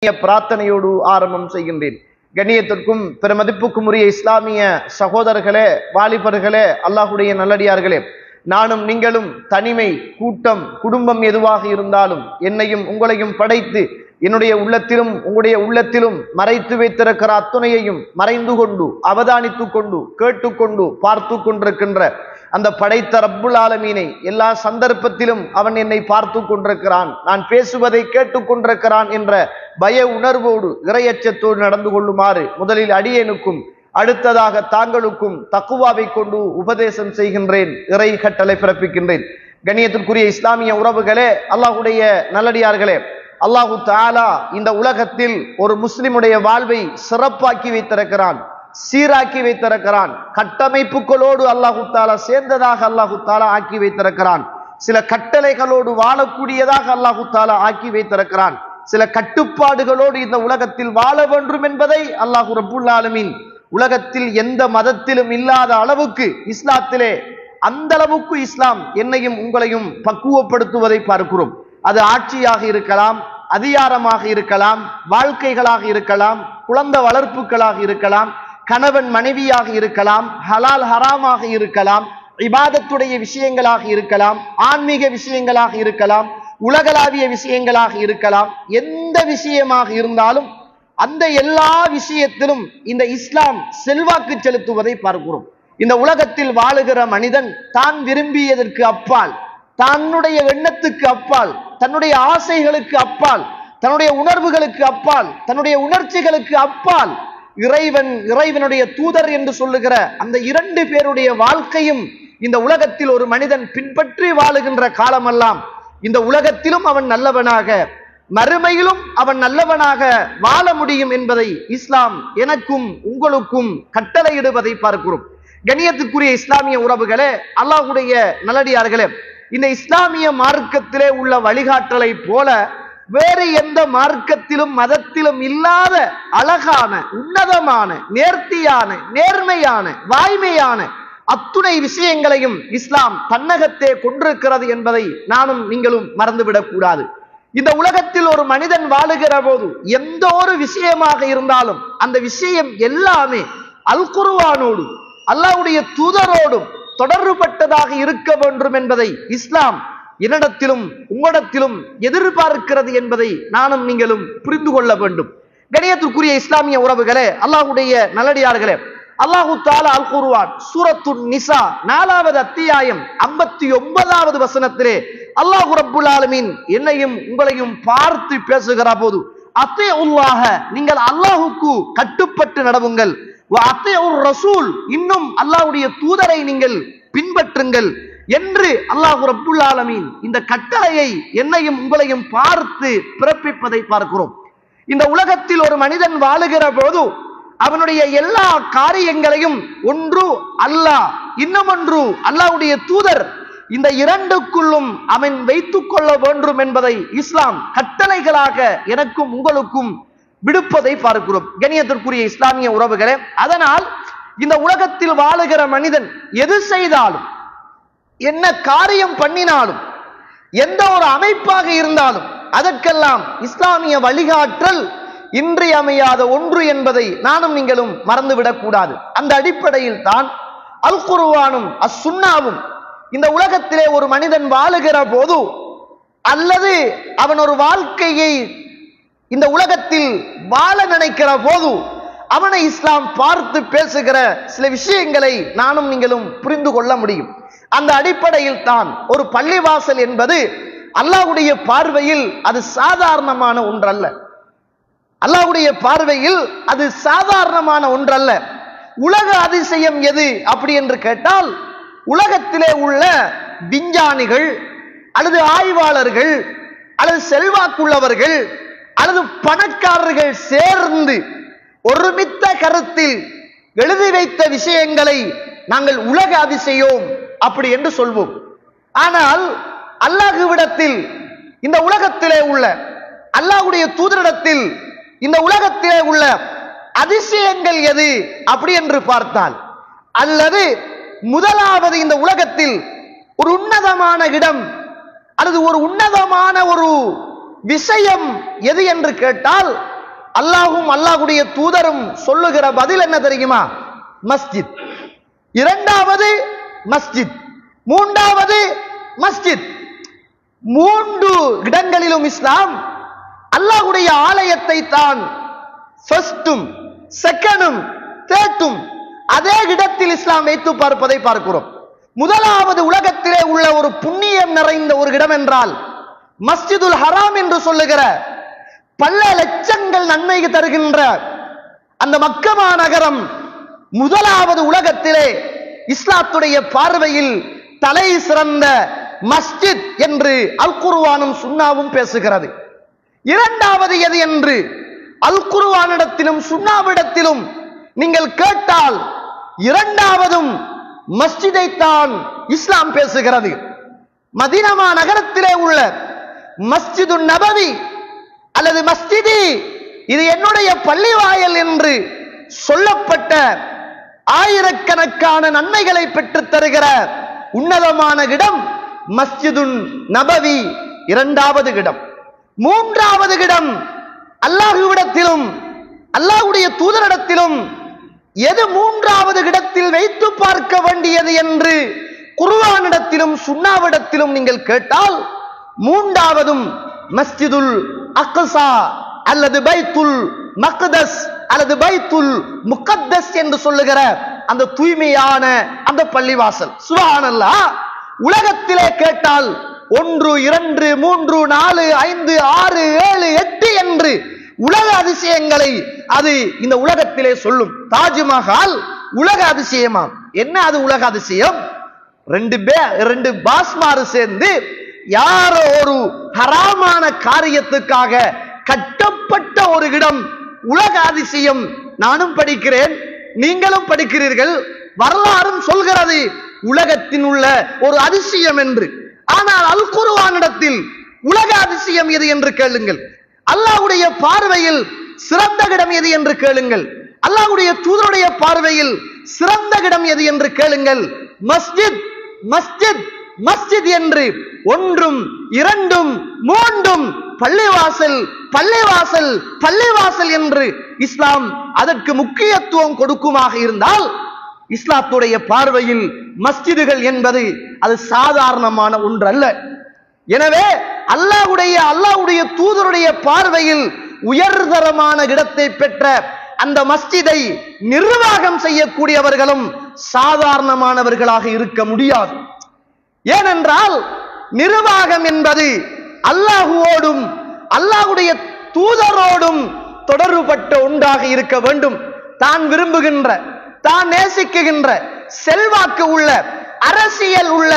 பிரார்த்தனையோடு ஆரம்பம் செய்கின்றேன். கண்ணியத்திற்கும் பெருமதிப்புக்கும் உரிய இஸ்லாமிய சகோதரர்களே, வாலிபர்களே, அல்லாஹுடைய நல்லடியார்களே, நானும் நீங்களும் தனிமை, கூட்டம், குடும்பம் எதுவாக இருந்தாலும் என்னையும் உங்களையும் படைத்து என்னுடைய உள்ளத்திலும் உங்களுடைய உள்ளத்திலும் மறைத்து வைத்திருக்கிற அத்துணையையும் மறைந்து கொண்டு அவதானித்து கொண்டு கேட்டுக்கொண்டு பார்த்து கொண்டிருக்கின்ற அந்த படைத்த ரப்புல் ஆலமீனை எல்லா சந்தர்ப்பத்திலும் அவன் என்னை பார்த்து கொண்டிருக்கிறான், நான் பேசுவதை கேட்டுக்கொண்டிருக்கிறான் என்ற பய உணர்வோடு இறையச்சத்தோடு நடந்து கொள்ளுமாறு முதலில் அடியேனுக்கும் அடுத்ததாக தாங்களுக்கும் தக்குவாவை கொண்டு உபதேசம் செய்கின்றேன், இறை கட்டளை பிறப்பிக்கின்றேன். கண்ணியத்திற்குரிய இஸ்லாமிய உறவுகளே, அல்லாஹுடைய நல்லடியார்களே, அல்லாஹு தஆலா இந்த உலகத்தில் ஒரு முஸ்லிமுடைய வாழ்வை சிறப்பாக்கி வைத்திருக்கிறான், சீராக்கி வைத்திருக்கிறான். கட்டமைப்புகளோடு அல்லாஹு தஆலா சேர்ந்ததாக அல்லாஹு தஆலா ஆக்கி வைத்திருக்கிறான். சில கட்டளைகளோடு வாழக்கூடியதாக அல்லாஹு தஆலா ஆக்கி வைத்திருக்கிறான். சில கட்டுப்பாடுகளோடு இந்த உலகத்தில் வாழ வேண்டும் என்பதை அல்லாஹ் ரப்புல் ஆலமீன் உலகத்தில் எந்த மதத்திலும் இல்லாத அளவுக்கு இஸ்லாத்திலே அந்த அளவுக்கு இஸ்லாம் என்னையும் உங்களையும் பக்குவப்படுத்துவதை பார்க்கிறோம். அது ஆட்சியாக இருக்கலாம், அதிகாரமாக இருக்கலாம், வாழ்க்கைகளாக இருக்கலாம், குழந்தை வளர்ப்புகளாக இருக்கலாம், கணவன் மனைவியாக இருக்கலாம், ஹலால் ஹராமாக இருக்கலாம், இபாதத்துடைய விஷயங்களாக இருக்கலாம், ஆன்மீக விஷயங்களாக இருக்கலாம், உலகளாவிய விஷயங்களாக இருக்கலாம். எந்த விஷயமாக இருந்தாலும் அந்த எல்லா விஷயத்திலும் இந்த இஸ்லாம் செல்வாக்கு செலுத்துவதை பார்க்கிறோம். இந்த உலகத்தில் வாழுகிற மனிதன் தான் விரும்பியதற்கு அப்பால், தன்னுடைய எண்ணத்துக்கு அப்பால், தன்னுடைய ஆசைகளுக்கு அப்பால், தன்னுடைய உணர்வுகளுக்கு அப்பால், தன்னுடைய உணர்ச்சிகளுக்கு அப்பால் இறைவனுடைய தூதர் என்று சொல்லுகிற அந்த இரண்டு பேருடைய வாழ்க்கையும் இந்த உலகத்தில் ஒரு மனிதன் பின்பற்றி வாழுகின்ற காலமெல்லாம் இந்த உலகத்திலும் அவன் நல்லவனாக, மறுமையிலும் அவன் நல்லவனாக வாழ முடியும் என்பதை இஸ்லாம் எனக்கும் உங்களுக்கும் கட்டளையிடுவதை பார்க்கிறோம். கண்ணியத்துக்குரிய இஸ்லாமிய உறவுகளே, அல்லாஹ்வுடைய நல்லடியார்களே, இந்த இஸ்லாமிய மார்க்கத்திலே உள்ள வழிகாட்டலை போல வேறு எந்த மார்க்கத்திலும் மதத்திலும் இல்லாத அழகான, உன்னதமான, நேர்த்தியான, நேர்மையான, வாய்மையான அத்துணை விஷயங்களையும் இஸ்லாம் தன்னகத்தே கொண்டிருக்கிறது என்பதை நானும் நீங்களும் மறந்துவிடக் கூடாது. இந்த உலகத்தில் ஒரு மனிதன் வாழுகிற போது எந்த ஒரு விஷயமாக இருந்தாலும் அந்த விஷயம் எல்லாமே அல் குர்ஆனோடு அல்லாஹ்வுடைய தூதரோடும் தொடர்புபட்டதாக இருக்க வேண்டும் என்பதை இஸ்லாம் என்னிடத்திலும் உங்களிடத்திலும் எதிர்பார்க்கிறது என்பதை நானும் நீங்களும் புரிந்து கொள்ள வேண்டும். கண்ணியத்திற்குரிய இஸ்லாமிய உறவுகளே, அல்லாஹ்வுடைய நல்லடியார்களே, அல்லாஹு தஆலா அல் குர்ஆன் சூரத்துன் நிசா 4வது அத்தியாயம் 59வது வசனத்திலே அல்லாஹ் ரப்புல் ஆலமீன் என்னையும் உங்களையும் பார்த்து பேசுகிற போது, அத்தீஉல்லாஹ, நீங்கள் அல்லாஹ்வுக்கு கட்டுப்பட்டு நடவுங்கள், வ அத்தீஉர் ரசூல், இன்னும் அல்லாஹ்வுடைய தூதரை நீங்கள் பின்பற்றுங்கள் என்று அல்லாஹ் ரப்புல் ஆலமீன் இந்த கட்டளையை என்னையும் உங்களையும் பார்த்து பிறப்பிப்பதை பார்க்கிறோம். இந்த உலகத்தில் ஒரு மனிதன் வாழுகிற போது அவனுடைய எல்லா காரியங்களையும் ஒன்று அல்லாஹ், இன்னும் ஒன்று அல்லாஹ்வுடைய தூதர், இந்த இரண்டுக்குள்ளும் அவன் வைத்துக் கொள்ள வேண்டும் என்பதை இஸ்லாம் கட்டளைகளாக எனக்கும் உங்களுக்கும் விடுப்பதை பார்க்கிறோம். கண்ணியத்திற்குரிய இஸ்லாமிய உறவுகளே, அதனால் இந்த உலகத்தில் வாழுகிற மனிதன் எது செய்தாலும், என்ன காரியம் பண்ணினாலும், எந்த ஒரு அமைப்பாக இருந்தாலும் அதற்கெல்லாம் இஸ்லாமிய வழிகாட்டல் இன்றியமையாத ஒன்று என்பதை நானும் நீங்களும் மறந்துவிடக் கூடாது. அந்த அடிப்படையில் தான் அல் குர்ஆனும் அஸ் சுன்னாவும் இந்த உலகத்திலே ஒரு மனிதன் வாழுகிற போது அல்லது அவன் ஒரு வாழ்க்கையை இந்த உலகத்தில் வாழ நினைக்கிற போது அவனை இஸ்லாம் பார்த்து பேசுகிற சில விஷயங்களை நானும் நீங்களும் புரிந்து கொள்ள முடியும். அந்த அடிப்படையில் தான் ஒரு பள்ளிவாசல் என்பது அல்லாஹ்வுடைய பார்வையில் அது சாதாரணமான ஒன்றல்ல. அல்லாஹ்வுடைய பார்வையில் அது சாதாரணமான ஒன்றல்ல. உலக அதிசயம் எது அப்படி என்று கேட்டால், உலகத்திலே உள்ள விஞ்ஞானிகள் அல்லது ஆய்வாளர்கள் அல்லது செல்வாக்குள்ளவர்கள் அல்லது பணக்காரர்கள் சேர்ந்து ஒருமித்த கருத்தில் எழுதி வைத்த விஷயங்களை நாங்கள் உலக அதிசயம் அப்படி என்று சொல்வோம். ஆனால் அல்லாஹ்விடத்தில் இந்த உலகத்திலே உள்ள, அல்லாஹ்வுடைய தூதரிடத்தில் இந்த உலகத்திலே உள்ள அதிசயங்கள் எது அப்படி என்று பார்த்தால், அல்லது முதலாவது இந்த உலகத்தில் ஒரு உன்னதமான இடம் அல்லது ஒரு உன்னதமான ஒரு விஷயம் எது என்று கேட்டால் அல்லாஹும் அல்லாஹ்வுடைய தூதரும் சொல்லுகிற பதில் என்ன தெரியுமா? மஸ்ஜித். இரண்டாவது மஸ்ஜித், மூன்றாவது மஸ்ஜித். மூன்று இடங்களிலும் இஸ்லாம் அல்லாஹ்வுடைய ஆலயத்தை தான் ஃபர்ஸ்டும் செகண்டும் தேர்டும் அதே இடத்தில் இஸ்லாம் வைத்து பார்ப்பதை பார்க்கிறோம். முதலாவது உலகத்திலே உள்ள ஒரு புண்ணியம் நிறைந்த ஒரு இடம் என்றால் மஸ்ஜிதுல் ஹராம் என்று சொல்லுகிற பல லட்சங்கள் நன்மை தருகின்ற அந்த மக்கமா நகரம் முதலாவது உலகத்திலே இஸ்லாத்துடைய பார்வையில் தலை சிறந்த மஸ்ஜித் என்று அல் குர்ஆனும் சுன்னாவும் பேசுகிறது. இரண்டாவது எது என்று அல் குர்ஆனிடத்திலும் சுன்னாவிடத்திலும் நீங்கள் கேட்டால் இரண்டாவதும் மஸ்ஜிதை தான் இஸ்லாம் பேசுகிறது. மதீனா நகரத்திலே உள்ள மஸ்ஜிது நபவி அல்லது மஸ்ஜிதி, இது என்னுடைய பள்ளிவாயல் என்று சொல்லப்பட்ட ஆயிரக்கணக்கான நன்மைகளை பெற்றுத் தருகிற உன்னதமான இடம் மஸ்ஜிது நபவி இரண்டாவது இடம். மூன்றாவது இடம் அல்லாஹ்விடத்திலும் அல்லாஹ்வுடைய தூதரிடத்திலும் எது மூன்றாவது இடத்தில் வைத்து பார்க்க வேண்டியது என்று குர்ஆனிடத்திலும் சுன்னாவிடத்திலும் நீங்கள் கேட்டால் மூன்றாவதும் மஸ்ஜிதுல் அக்ஸா அல்லது பைத்துல் மக்தஸ் அல்லது பைத்துல் முகத்தஸ் என்று சொல்லுகிற அந்த தூய்மையான அந்த பள்ளிவாசல். சுப்ஹானல்லாஹ். உலகத்திலே கேட்டால் 1 2 3 4 5 6 7 8 என்று உலக அதிசயங்களை அது இந்த உலகத்திலே சொல்லும். தாஜ்மஹால் உலக அதிசயமா? என்ன அது உலக அதிசயம்? ரெண்டு பாஸ்மாரு சேர்ந்து யாரோ ஒரு ஹராமான காரியத்துக்காக கட்டப்பட்ட ஒரு இடம் உலக அதிசயம். நானும் படிக்கிறேன், நீங்களும் படிக்கிறீர்கள், வரலாறும் சொல்கிறது உலகத்தின் உள்ள ஒரு அதிசயம் என்று. ஆனால் அல் குர்ஆனிடத்தில் உலக அதிசயம் எது என்று கேளுங்கள். அல்லாஹ்வுடைய பார்வையில் சிறந்த இடம் எது என்று கேளுங்கள். அல்லாஹ்வுடைய தூதருடைய பார்வையில் சிறந்த இடம் எது என்று கேளுங்கள். மஸ்ஜித் மஸ்ஜித் மஸ்ஜித் என்று 1 2 3 பள்ளிவாசல் பள்ளிவாசல் பள்ளிவாசல் என்று இஸ்லாம் அதற்கு முக்கியத்துவம் கொடுக்குமாக இருந்தால் இஸ்லாத்துடைய பார்வையில் மஸ்ஜிதுகள் என்பது அது சாதாரணமான ஒன்றல்ல. எனவே அல்லாஹ்வுடைய தூதருடைய பார்வையில் உயர்தரமான இடத்தை பெற்ற அந்த மஸ்ஜிதை நிர்வாகம் செய்யக்கூடியவர்களும் சாதாரணமானவர்களாக இருக்க முடியாது. ஏனென்றால் நிர்வாகம் என்பது அல்லாஹுவோடும் அல்லாஹ்வுடைய தூதரோடும் தொடர்புபட்ட ஒன்றாக இருக்க வேண்டும். தான் விரும்புகின்ற, தான் நேசிக்குகின்ற, செல்வாக்கு உள்ள, அரசியல் உள்ள,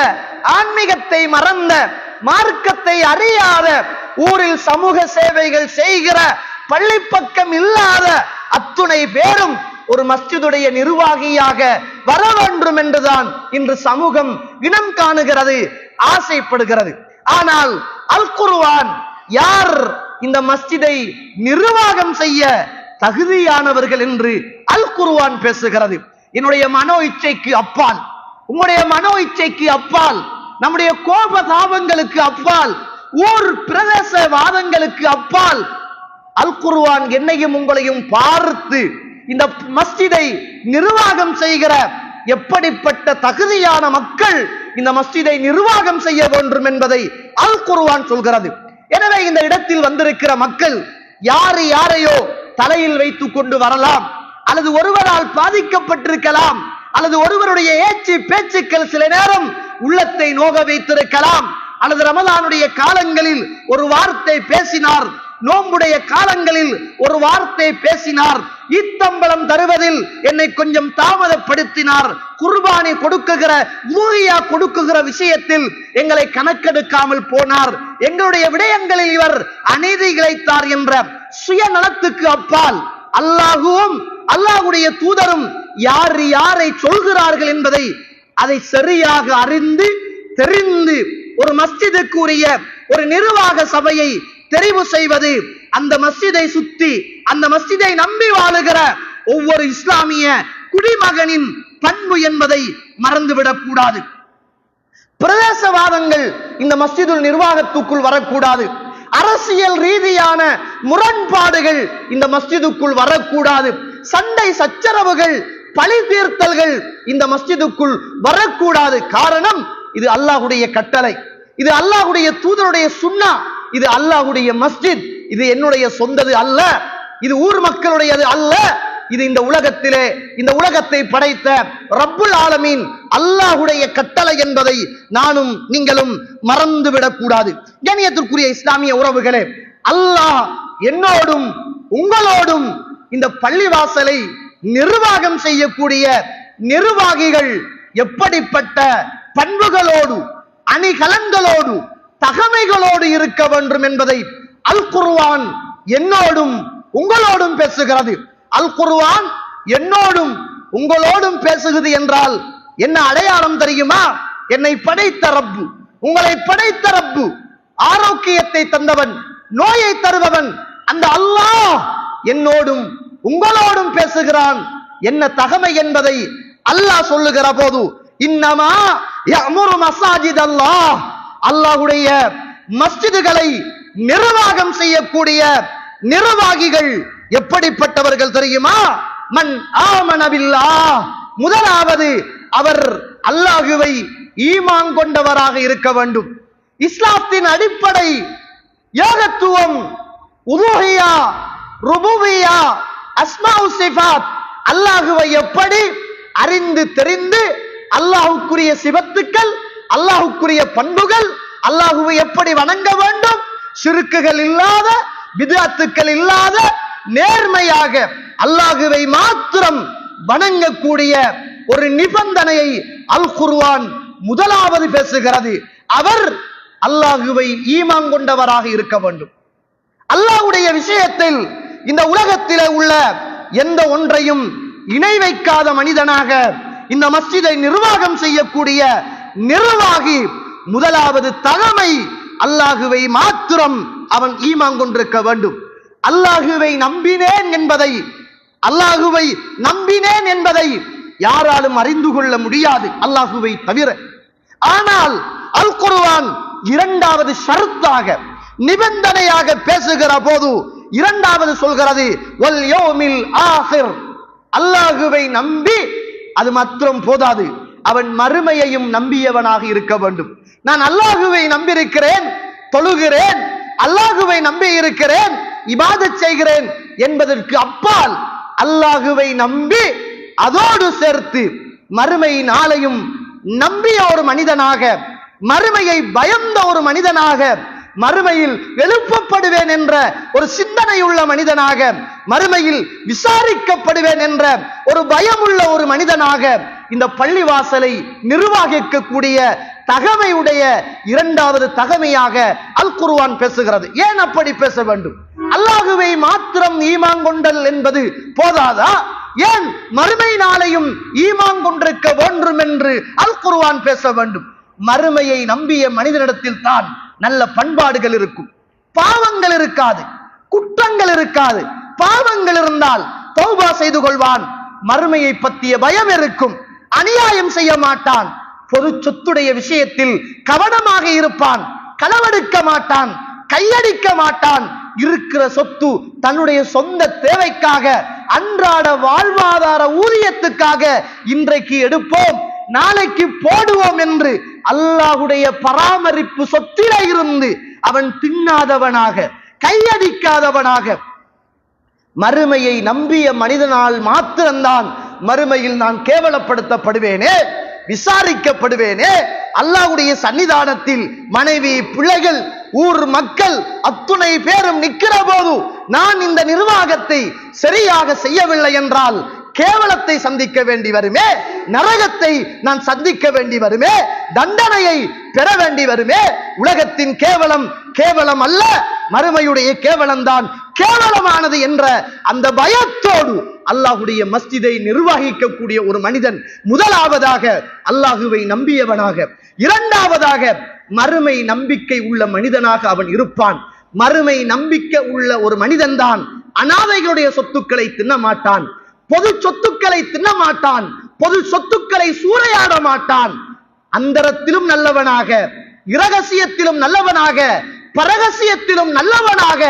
ஆன்மீகத்தை மறந்த, மார்க்கத்தை அறியாத, ஊரில் சமூக சேவைகள் செய்கிற, பள்ளி பக்கம் இல்லாத அத்துணை பேரும் ஒரு மஸ்ஜிதுடைய நிர்வாகியாக வர வேண்டும் என்றுதான் இன்று சமூகம் இனம் காணுகிறது, ஆசைப்படுகிறது. ஆனால் அல் குர்ஆன் யார் இந்த மஸ்ஜிதை நிர்வாகம் செய்ய தகுதியானவர்கள் என்று அல் குர்ஆன் பேசுகிறது. என்னுடைய மனோ இச்சைக்கு அப்பால், உங்களுடைய மனோ இச்சைக்கு அப்பால், நம்முடைய கோப தாபங்களுக்கு அப்பால், ஊர் பிரதேச வாதங்களுக்கு அப்பால் அல் குர்ஆன் என்னையும் உங்களையும் பார்த்து இந்த மஸ்ஜிதை நிர்வாகம் செய்கிற எப்படிப்பட்ட தகுதியான மக்கள் இந்த மஸ்ஜிதை நிர்வாகம் செய்ய வேண்டும் என்பதை அல் குர்ஆன் சொல்கிறது. எனவே இந்த இடத்தில் வந்திருக்கிற மக்கள் யாரு யாரையோ தலையில் வைத்துக் கொண்டு வரலாம், அல்லது ஒருவரால் பாதிக்கப்பட்டிருக்கலாம், அல்லது ஒருவருடைய ஏச்சு பேச்சுக்கள் சில நேரம் உள்ளத்தை நோக வைத்திருக்கலாம், அல்லது ரமலானுடைய காலங்களில் ஒரு வார்த்தை பேசினார், நோம்புடைய காலங்களில் ஒரு வார்த்தை பேசினார், ஈத்தம்பளம் தருவதில் என்னை கொஞ்சம் தாமதப்படுத்தினார், குர்பானி கொடுக்குகிற ஊரியா கொடுக்குகிற விஷயத்தில் எங்களை கணக்கெடுக்காமல் போனார், எங்களுடைய விடயங்களில் இவர் அநீதி இழைத்தார் என்ற சுயநலத்துக்கு அப்பால் அல்லாஹுவும் அல்லாஹ்வுடைய தூதரும் யார் யாரை சொல்கிறார்கள் என்பதை அதை சரியாக அறிந்து தெரிந்து ஒரு மஸ்ஜிதுக்கு உரிய ஒரு நிர்வாக சபையை தெரிவு செய்வது, அந்த மஸ்ஜிதை சுத்தி அந்த மஸ்ஜிதை நம்பி வாழுகிற ஒவ்வொரு இஸ்லாமிய குடிமகனின் பண்பு என்பதை மறந்துவிடக் கூடாது. பிரதேசவாதங்கள் இந்த மஸ்ஜிதுல் நிர்வாகத்துக்குள் வரக்கூடாது. அரசியல் ரீதியான முரண்பாடுகள் இந்த மஸ்ஜிதுக்குள் வரக்கூடாது. சண்டை சச்சரவுகள், பழி தீர்த்தல்கள் இந்த மஸ்ஜிதுக்குள் வரக்கூடாது. காரணம், இது அல்லாஹ்வுடைய கட்டளை, இது அல்லாஹ்வுடைய தூதருடைய சுன்னா, இது அல்லாஹ்வுடைய மஸ்ஜித். இது என்னுடைய சொந்தது அல்ல, இது ஊர் மக்களுடையது அல்ல. இது இந்த உலகத்திலே, இந்த உலகத்தை படைத்த ரப்புல் ஆலமீன் அல்லாஹ்வுடைய கட்டளை என்பதை நானும் நீங்களும் மறந்துவிடக் கூடாது. கண்ணியத்திற்குரிய இஸ்லாமிய உறவுகளே, அல்லாஹ் என்னோடும் உங்களோடும் இந்த பள்ளிவாசலை நிர்வாகம் செய்யக்கூடிய நிர்வாகிகள் எப்படிப்பட்ட பண்புகளோடு, அணிகலன்களோடு, தகமைகளோடு இருக்க வேண்டும் என்பதை அல் குர்ஆன் என்னோடும் உங்களோடும் பேசுகிறது. அல் குர்ஆன் என்னோடும் உங்களோடும் பேசுகிறது என்றால் என்ன அடையாளம் தெரியுமா? என்னை படைத்த ரப்பு, உங்களை படைத்த ரப்பு, ஆரோக்கியத்தை தந்தவன், நோயை தருபவன் அந்த அல்லாஹ் என்னோடும் உங்களோடும் பேசுகிறான். என்ன தகமை என்பதை அல்லாஹ் சொல்லுகிற போது, இன்னமா யஅமுரு மஸாஜித் அல்லாஹ், அல்லாஹ்வுடைய மஸ்ஜிதுகளை நிர்வாகம் செய்யக்கூடிய நிர்வாகிகள் எப்படிப்பட்டவர்கள் தெரியுமா? மன் ஆமன பில்லாஹ், முதலாவது அவர் அல்லாஹ்வை ஈமான் கொண்டவராக இருக்க வேண்டும். இஸ்லாத்தின் அடிப்படை ஏகத்துவம், உலூஹியா, ருபூபியா, அஸ்மாஉ சிஃபாத், அல்லாஹ்வை எப்படி அறிந்து தெரிந்து அல்லாஹ்வுக்குரிய சிவத்துக்கள், அல்லாஹ்வுக்குரிய பண்புகள், அல்லாஹ்வை எப்படி வணங்க வேண்டும், ஷிர்க்குகள் இல்லாத, பித்அத்துக்கள் இல்லாத, நேர்மையாக அல்லாஹ்வை மாத்திரம் வணங்கக்கூடிய ஒரு நிபந்தனையை அல் குர்ஆன் முதலாவது பேசுகிறது. அவர் அல்லாஹ்வை ஈமான் கொண்டவராக இருக்க வேண்டும். அல்லாஹ்வுடைய விஷயத்தில் இந்த உலகத்திலே உள்ள எந்த ஒன்றையும் இணை வைக்காத மனிதனாக இந்த மஸ்ஜிதை நிர்வாகம் செய்யக்கூடிய நிர்வாகி முதலாவது தகமை அல்லாஹ்வை மாத்திரம் அவன் ஈமான் கொண்டிருக்க வேண்டும். அல்லாஹ்வை நம்பினேன் என்பதை, அல்லாஹ்வை நம்பினேன் என்பதை யாராலும் அறிந்து கொள்ள முடியாது அல்லாஹ்வை தவிர. ஆனால் அல் குர்ஆன் இரண்டாவது ஷர்த்தாக, நிபந்தனையாக பேசுகிற போது இரண்டாவது சொல்கிறது, வல் யௌமில் ஆகிர், அல்லாஹ்வை நம்பி அது மாத்திரம் போதாது, அவன் மறுமையையும் நம்பியவனாக இருக்க வேண்டும். நான் அல்லாஹ்வை நம்பியிருக்கிறேன், தொழுகிறேன், அல்லாஹ்வை நம்பி இருக்கிறேன், இபாதத் செய்கிறேன் என்பதற்கு அப்பால் அல்லாஹ்வை நம்பி அதோடு சேர்த்து மறுமை நாளையும் நம்பிய ஒரு மனிதனாக, மறுமையை பயந்த ஒரு மனிதனாக, மறுமையில் எழுப்பப்படுவேன் என்ற ஒரு சிந்தனையுள்ள மனிதனாக, மறுமையில் விசாரிக்கப்படுவேன் என்ற ஒரு பயமுள்ள ஒரு மனிதனாக இந்த பள்ளிவாசலை நிர்வகிக்கக்கூடிய தகமையுடைய இரண்டாவது தகமையாக அல் குர்ஆன் பேசுகிறது. ஏன் அப்படி பேச வேண்டும்? அல்லாஹ்வை மாத்திரம் ஈமான் கொண்டல் என்பது போதாதா? ஏன் மறுமை நாளையும் ஈமான் கொண்டிருக்க வேண்டும் என்று அல் குர்ஆன் பேச வேண்டும்? மறுமையை நம்பிய மனிதனிடத்தில் தான் நல்ல பண்பாடுகள் இருக்கும், பாவங்கள் இருக்காது, குற்றங்கள் இருக்காது. பாவங்கள் இருந்தால் தௌபா செய்து கொள்வான், மறுமையை பற்றிய பயம் இருக்கும், அநியாயம் செய்ய மாட்டான், பொது சொத்துடைய விஷயத்தில் கவனமாக இருப்பான், களவெடுக்க மாட்டான், கையடிக்க மாட்டான். இருக்கிற சொத்து தன்னுடைய சொந்த தேவைக்காக, அன்றாட வாழ்வாதார ஊதியத்துக்காக இன்றைக்கு எடுப்போம், நாளைக்கு போடுவோம் என்று அல்லாஹ்வுடைய பராமரிப்பு சொத்தில இருந்து அவன் தின்னாதவனாக, கையடிக்காதவனாக மறுமையை நம்பிய மனிதனால் மாத்திரம்தான் மறுமையில் நான் கேவலப்படுத்தப்படுவேனே, விசாரிக்கப்படுவேனே, அல்லாஹ்வுடைய சன்னிதானத்தில் மனைவி, பிள்ளைகள், ஊர் மக்கள் அத்துணை பேரும் நிற்கிற போது நான் இந்த நிர்வாகத்தை சரியாக செய்யவில்லை என்றால் கேவலத்தை சந்திக்க வேண்டி வருமே, நரகத்தை நான் சந்திக்க வேண்டி வருமே, தண்டனையை பெற வேண்டி வருமே. உலகத்தின் கேவலம் கேவலம் அல்ல, மறுமையுடைய கேவலம் தான் கேவலமானது என்ற அந்த பயத்தோடு அல்லாஹ்வுடைய மஸ்ஜிதை நிர்வகிக்கக்கூடிய ஒரு மனிதன் முதலாவதாக அல்லாஹ்வை நம்பியவனாக, இரண்டாவதாக மறுமை நம்பிக்கை உள்ள மனிதனாக அவன் இருப்பான். மறுமை நம்பிக்கை உள்ள ஒரு மனிதன் தான் அனாதைகளுடைய சொத்துக்களை தின்ன மாட்டான், பொது சொத்துக்களை தின்ன மாட்டான், பொது சொத்துக்களை சூறையாட மாட்டான். அந்தரத்திலும் நல்லவனாக, இரகசியத்திலும் நல்லவனாக, பரகசியத்திலும் நல்லவனாக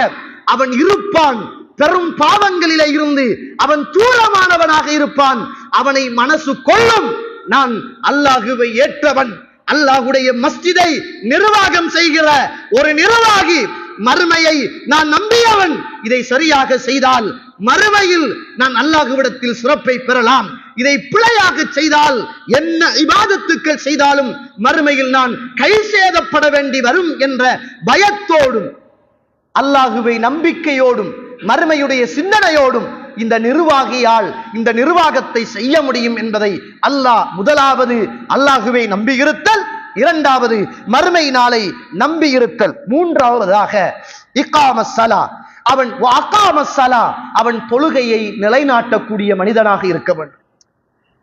அவன் இருப்பான். பெரும் பாவங்களிலே இருந்து அவன் தூரமானவனாக இருப்பான். அவனை மனசு கொள்ளும், நான் அல்லாஹுவை ஏற்றவன், அல்லாஹுடைய மஸ்ஜிதை நிர்வாகம் செய்கிற ஒரு நிர்வாகி, மறுமையை நான் நம்பியவன், இதை சரியாக செய்தால் மறுமையில் நான் அல்லாஹ்விடத்தில் சிறப்பை பெறலாம், இதை பிழையாக செய்தால் என்ன இபாதத்துக்கள் செய்தாலும் மறுமையில் நான் கை சேதப்பட வேண்டி வரும் என்ற பயத்தோடும் அல்லாஹுவை நம்பிக்கையோடும் மறுமையுடைய சிந்தனையோடும் இந்த நிர்வாகியால் இந்த நிர்வாகத்தை செய்ய முடியும் என்பதை அல்லாஹ் முதலாவது அல்லாஹுவை நம்பியிருத்தல், இரண்டாவது மறுமை நாளை நம்பியிருத்தல், மூன்றாவதாக இகாமஸ்ஸலா அவன் தொழுகையை நிலைநாட்டக்கூடிய மனிதனாக இருக்க வேண்டும்.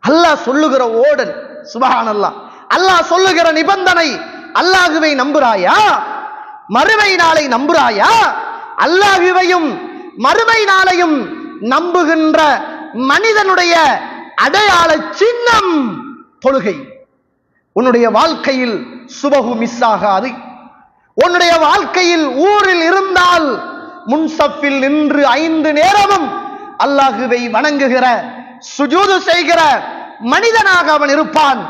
அல்லாஹ் சொல்லுகிற ஓடன் சுப்ஹானல்லாஹ், அல்லாஹ் சொல்லுகிற நிபந்தனை, அல்லாஹுவை நம்புறாயா, மறுமை நாளை நம்புறாயா? அல்லாஹுவையும் மறுமை நாளையும் நம்புகின்ற மனிதனுடைய அடையாள சின்னம் தொழுகை. உன்னுடைய வாழ்க்கையில் சுபஹு மிஸ் ஆகாது. உன்னுடைய வாழ்க்கையில் ஊரில் இருந்தால் முன்சஃபில் நின்று 5 நேரமும் அல்லாஹுவை வணங்குகிற சுஜூது செய்கிற மனிதனாக அவன் இருப்பான்.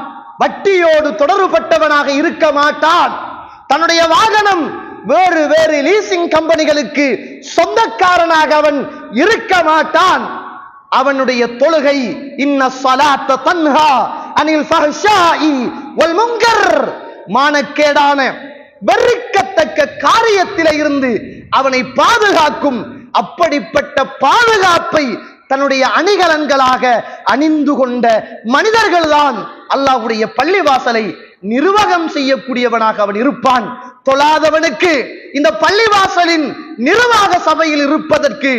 வட்டியோடு தொடர்புபட்டவனாக இருக்க மாட்டான். தன்னுடைய வாகனம் வேறு வேறு லீசிங் கம்பெனிகளுக்கு சொந்தக்காரனாக அவன் இருக்க மாட்டான். அவனுடைய தொழுகை இன்ன ஸலாத்த தன்ஹா அனில் ஃபஹ்ஷாஇ வல் முன்கர், மானக்கேடான வெறுக்கத்தக்க காரியத்திலே இருந்து அவனை பாதுகாக்கும். அப்படிப்பட்ட பாதுகாப்பை தன்னுடைய அணிகலன்களாக அணிந்து கொண்ட மனிதர்கள்தான் அல்லாஹ்வுடைய பள்ளிவாசலை நிர்வாகம் செய்யக்கூடியவனாக அவன் இருப்பான். தொழாதவனுக்கு இந்த பள்ளிவாசலின் நிர்வாக சபையில் இருப்பதற்கு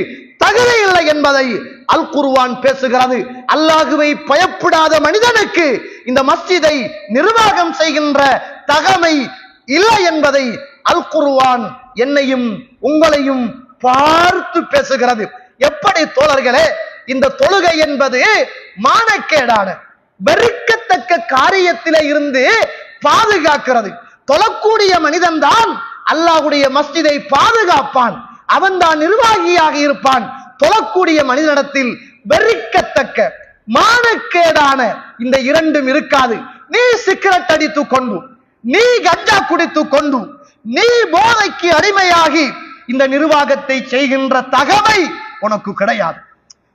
தகுதி இல்லை என்பதை அல் குர்ஆன் பேசுகிறது. அல்லாஹுவை பயப்படாத மனிதனுக்கு இந்த மஸ்ஜிதை நிர்வாகம் செய்கின்ற தகமை இல்லை என்பதை அல் குர்ஆன் என்னையும் உங்களையும் பார்த்து பேசுகிறது. எப்படி தோழர்களே, இந்த தொழுகை என்பது மானக்கேடான வெறுக்கத்தக்க காரியத்திலே இருந்து பாதுகாக்கிறது. தொழக்கூடிய மனிதன் தான் அல்லாஹ்வுடைய மஸ்ஜிதை பாதுகாப்பான். அவன் தான் நிர்வாகியாக இருப்பான். தொழக்கூடிய மனிதனிடத்தில் வெறுக்கத்தக்க மானக்கேடான இந்த இரண்டும் இருக்காது. நீ சிகரெட் அடித்துக் கொண்டு, நீ கஞ்சா குடித்துக் கொண்டு, நீ போதைக்கு அடிமையாகி இந்த நிர்வாகத்தை செய்கின்ற தகமை உனக்கு கிடையாது.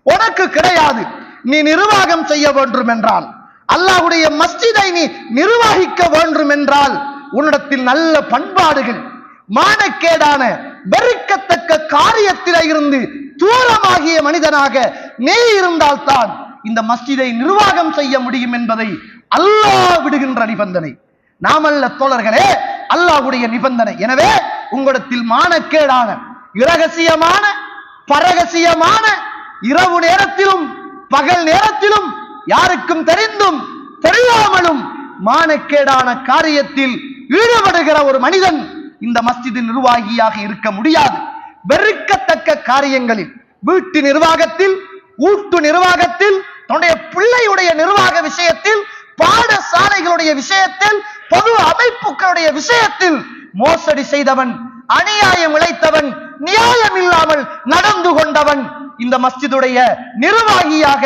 உனக்கு கிடையாது. நீ நிர்வாகம் செய்ய வேண்டும் என்றால், அல்லாஹ்வுடைய மஸ்ஜிதை நீ நிர்வகிக்க வேண்டும் என்றால், உன்னிடத்தில் நல்ல பண்பாடுகள், மானக்கேடான வெறுக்கத்தக்க காரியத்திலே இருந்து தூரமாகிய மனிதனாக நீ இருந்தால்தான் இந்த மஸ்ஜிதை நிர்வாகம் செய்ய முடியும் என்பதை அல்லாஹ் விடுகின்ற நிபந்தனை. நாமல்ல தோழர்களே, அல்லாஹ்வுடைய நிபந்தனை. எனவே உங்களிடத்தில் மானக்கேடான இரகசியமான பரகசியமான இரவு நேரத்திலும் பகல் நேரத்திலும் யாருக்கும் தெரிந்தும் தெரியாமலும் மானக்கேடான காரியத்தில் ஈடுபடுகிற ஒரு மனிதன் இந்த மஸ்ஜிதின் நிர்வாகியாக இருக்க முடியாது. வெறுக்கத்தக்க காரியங்களில், வீட்டு நிர்வாகத்தில், ஊட்டு நிர்வாகத்தில், தன்னுடைய பிள்ளையுடைய நிர்வாக விஷயத்தில், பாடசாலைகளுடைய விஷயத்தில், பொது அமைப்புகளுடைய விஷயத்தில் மோசடி செய்தவன், அநியாயம் இழைத்தவன், நியாயம் இல்லாமல் நடந்து கொண்டவன் இந்த மஸ்ஜிதுடைய நிர்வாகியாக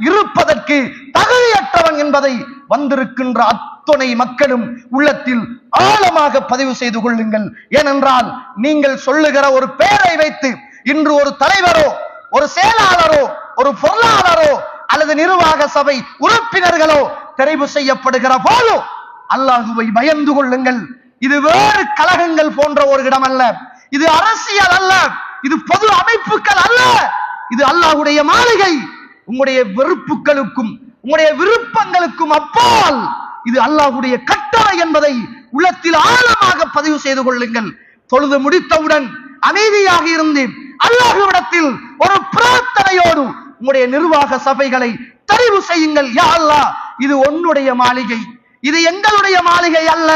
இருப்பதற்கு தகுதியற்றவன் என்பதை வந்திருக்கின்ற அத்தனை மக்களும் உள்ளத்தில் ஆழமாக பதிவு செய்து கொள்ளுங்கள். ஏனென்றால் நீங்கள் சொல்லுகிற ஒரு பெயரை வைத்து இன்று ஒரு தலைவரோ, ஒரு செயலாளரோ, ஒரு பொருளாளரோ அல்லது நிர்வாக சபை உறுப்பினர்களோ தெரிவு செய்யப்படுகிற போதோ அல்லாஹுவை பயந்து கொள்ளுங்கள். இது வேறு கலகங்கள் போன்ற ஒரு இடம் அல்ல. இது அரசியல் அல்ல. இது பொது அமைப்புகள் அல்ல. இது அல்லாஹ்வுடைய மாளிகை. உங்களுடைய வெறுப்புகளுக்கும் உங்களுடைய விருப்பங்களுக்கும் அப்பால் இது அல்லாஹ்வுடைய கட்டளை என்பதை உள்ளத்தில் ஆழமாக பதிவு செய்து கொள்ளுங்கள். தொழுது முடித்தவுடன் அமைதியாக இருந்து அல்லாஹ்விடத்தில் ஒரு பிரார்த்தனையோடு உங்களுடைய நிர்வாக சபைகளை தெரிவு செய்யுங்கள். யா அல்லாஹ், இது உன்னுடைய மாளிகை, இது எங்களுடைய மாளிகை அல்ல,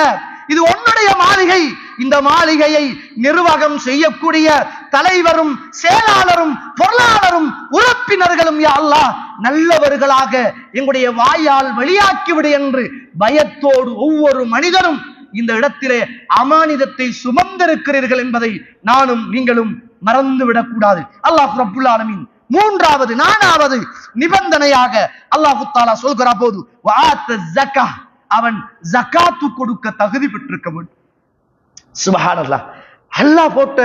இது உன்னுடைய மாளிகை. இந்த மாளிகையை நிர்வாகம் செய்யக்கூடிய தலைவரும் செயலாளரும் பொருளாளரும் உறுப்பினர்களும் யா அல்லாஹ் நல்லவர்களாக எங்களுடைய வாயால் வெளியாக்கிவிடு என்று பயத்தோடு ஒவ்வொரு மனிதனும் இந்த இடத்திலே அமானிதத்தை சுமந்திருக்கிறீர்கள் என்பதை நானும் நீங்களும் மறந்துவிடக் கூடாது. அல்லாஹ் ரப்புல் ஆலமீன் மூன்றாவது நான்காவது நிபந்தனையாக அல்லாஹ் தஆலா சொல்கிற போது அவன் ஜகாத்து கொடுக்க தகுதி பெற்றிருக்க வேண்டும். சுப்ஹானல்லாஹ். அல்லாஹ் போட்ட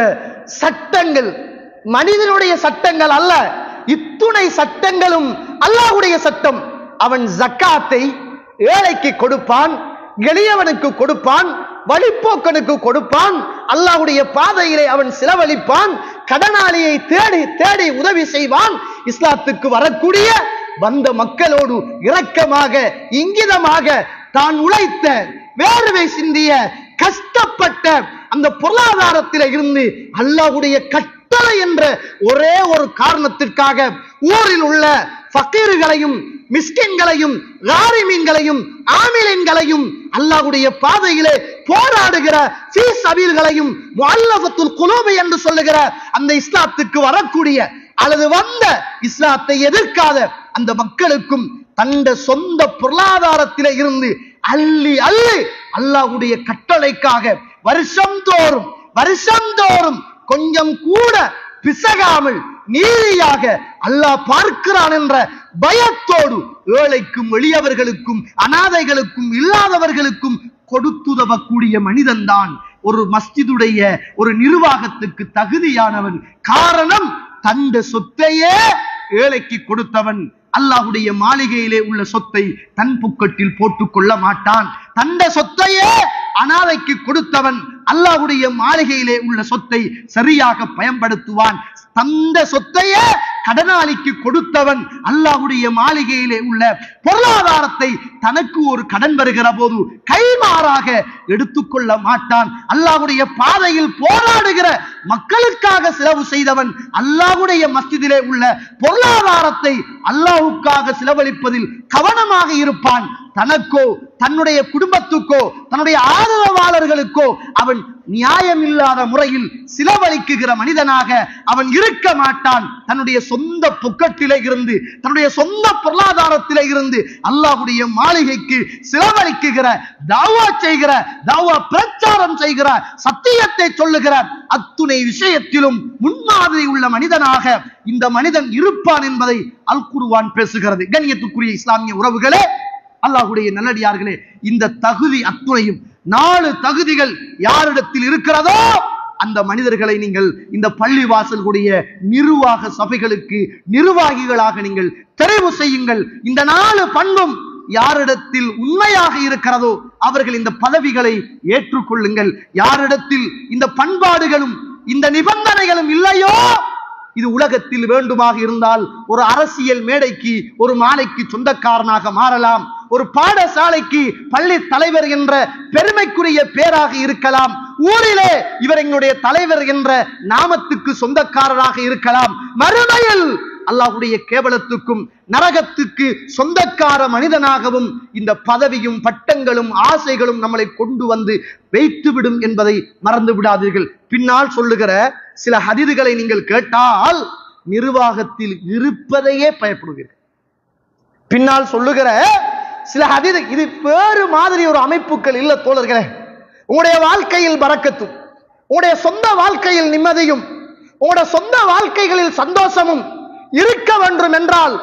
சட்டங்கள் மனிதனுடைய சட்டங்கள் அல்ல, இத்துணை சட்டங்களும் அல்லாஹ்வுடைய சட்டம். அவன் ஜக்காத்தை ஏழைக்கு கொடுப்பான், எளியவனுக்கு கொடுப்பான், வழிப்போக்கனுக்கு கொடுப்பான், அல்லாஹ்வுடைய பாதையிலே அவன் செலவழிப்பான், கடனாளியை தேடி தேடி உதவி செய்வான். இஸ்லாத்துக்கு வரக்கூடிய வந்த மக்களோடு இரக்கமாக இங்கிதமாக தான் உழைத்த வேர்வை சிந்திய கஷ்டப்பட்ட அந்த பொருளாதாரத்தில இருந்து அல்லாஹ்வுடைய கட்டளை என்ற ஒரே ஒரு காரணத்திற்காக ஊரில் உள்ள ஃபகீர்களையும் மிஸ்கின்களையும் காரிமீன்களையும் ஆமிலின்களையும் அல்லாஹ்வுடைய பாதையிலே போராடுகிற ஃபீ சபீல்களையும் முஅல்லஃபத்துல் குலூப் என்று சொல்லுகிற அந்த இஸ்லாத்துக்கு வரக்கூடிய அல்லது வந்த இஸ்லாத்தை எதிர்க்காத அந்த மக்களுக்கும் தந்த சொந்த பொருளாதாரத்திலே இருந்து அள்ளி அள்ளி அல்லாஹ்வுடைய கட்டளைக்காக வருஷம் தோறும் கொஞ்சம் கூட பிசகாமல் நீதியாக அல்லாஹ் பார்க்கிறான் என்ற பயத்தோடு ஏழைக்கும் எளியவர்களுக்கும் அனாதைகளுக்கும் இல்லாதவர்களுக்கும் கொடுத்துதவக்கூடிய மனிதன் தான் ஒரு மஸ்ஜிதுடைய ஒரு நிர்வாகத்துக்கு தகுதியானவன். காரணம் தந்த சொத்தையே ஏழைக்கு கொடுத்தவன். அல்லாஹ்வுடைய மாளிகையிலே உள்ள சொத்தை தன் புக்கட்டில் போட்டுக் கொள்ள மாட்டான். தந்த சொத்தையே அனாதைக்கு கொடுத்தவன் அல்லாஹ்வுடைய மாளிகையிலே உள்ள சொத்தை சரியாக பயன்படுத்துவான். தந்த சொத்தையே கடனாளிக்கு கொடுத்தவன் அல்லாஹ்வுடைய மாளிகையிலே உள்ள பொருளாதாரத்தை தனக்கு ஒரு கடன் வருகிற போது கைமாறாக எடுத்துக்கொள்ள மாட்டான். அல்லாஹ்வுடைய பாதையில் போராடுகிற மக்களுக்காக செலவு செய்தவன் அல்லாஹ்வுடைய மஸ்ஜிதிலே உள்ள பொருளாதாரத்தை அல்லாஹ்வுக்காக செலவழிப்பதில் கவனமாக இருப்பான். தனக்கோ தன்னுடைய குடும்பத்துக்கோ தன்னுடைய ஆதரவாளர்களுக்கோ அவன் நியாயமில்லாத முறையில் செலவழிக்குகிற மனிதனாக அவன் இருக்க மாட்டான். தன்னுடைய சொந்த பொக்கட்டிலே இருந்து தன்னுடைய சொந்த பொருளாதாரத்திலே இருந்து அல்லாஹ்வுடைய மாளிகைக்கு செலவழிக்குகிற தாவா செய்கிற தாவா பிரச்சாரம் செய்கிற சத்தியத்தை சொல்லுகிற அத்துணை விஷயத்திலும் முன்மாதிரி உள்ள மனிதனாக இந்த மனிதன் இருப்பான் என்பதை அல் குர்ஆன் பேசுகிறது. கண்ணியத்துக்குரிய இஸ்லாமிய உறவுகளே, அல்லாஹ்வுடைய நல்லடியார்களே, இந்த தகுதி அத்துணையும் 4 தகுதிகள் யாரிடத்தில் இருக்கிறதோ அந்த மனிதர்களை நீங்கள் இந்த பள்ளி வாசல்களுடைய நிர்வாக சபைகளுக்கு நிர்வாகிகளாக நீங்கள் தெரிவு செய்யுங்கள். இந்த 4 பண்பும் யாரிடத்தில் உண்மையாக இருக்கிறதோ அவர்கள் இந்த பதவிகளை ஏற்றுக்கொள்ளுங்கள். யாரிடத்தில் இந்த பண்பாடுகளும் இந்த நிபந்தனைகளும் இல்லையோ, இது உலகத்தில் வேண்டுமாக இருந்தால் ஒரு அரசியல் மேடைக்கு ஒரு மாலைக்கு சொந்தக்காரனாக மாறலாம், ஒரு பாடசாலைக்கு பள்ளி தலைவர் என்ற பெருமைக்குரிய பேராக இருக்கலாம், ஊரிலே இவர் எங்களுடைய தலைவர் என்ற நாமத்துக்கு சொந்தக்காரராக இருக்கலாம். மறுமையில் அல்லாஹ்வுடைய கேவலத்துக்கும் நரகத்துக்கு சொந்தக்கார மனிதனாகவும் இந்த பதவியும் பட்டங்களும் ஆசைகளும் நம்மளை கொண்டு வந்து வைத்துவிடும் என்பதை மறந்து விடாதீர்கள். பின்னால் சொல்லுகிற சில ஹதீதுகளை நீங்கள் கேட்டால் நிர்வாகத்தில் இருப்பதையே பயப்படுவீர்கள். பின்னால் சொல்லுகிற சில ஹதீது, இது வேறு மாதிரி ஒரு அமைப்புகள் இல்ல தோழர்களே. உங்களுடைய வாழ்க்கையில் பரக்கத்தும், உங்களுடைய சொந்த வாழ்க்கையில் நிம்மதியும், உங்களுடைய சொந்த வாழ்க்கைகளில் சந்தோஷமும் இருக்க வேண்டும் என்றால்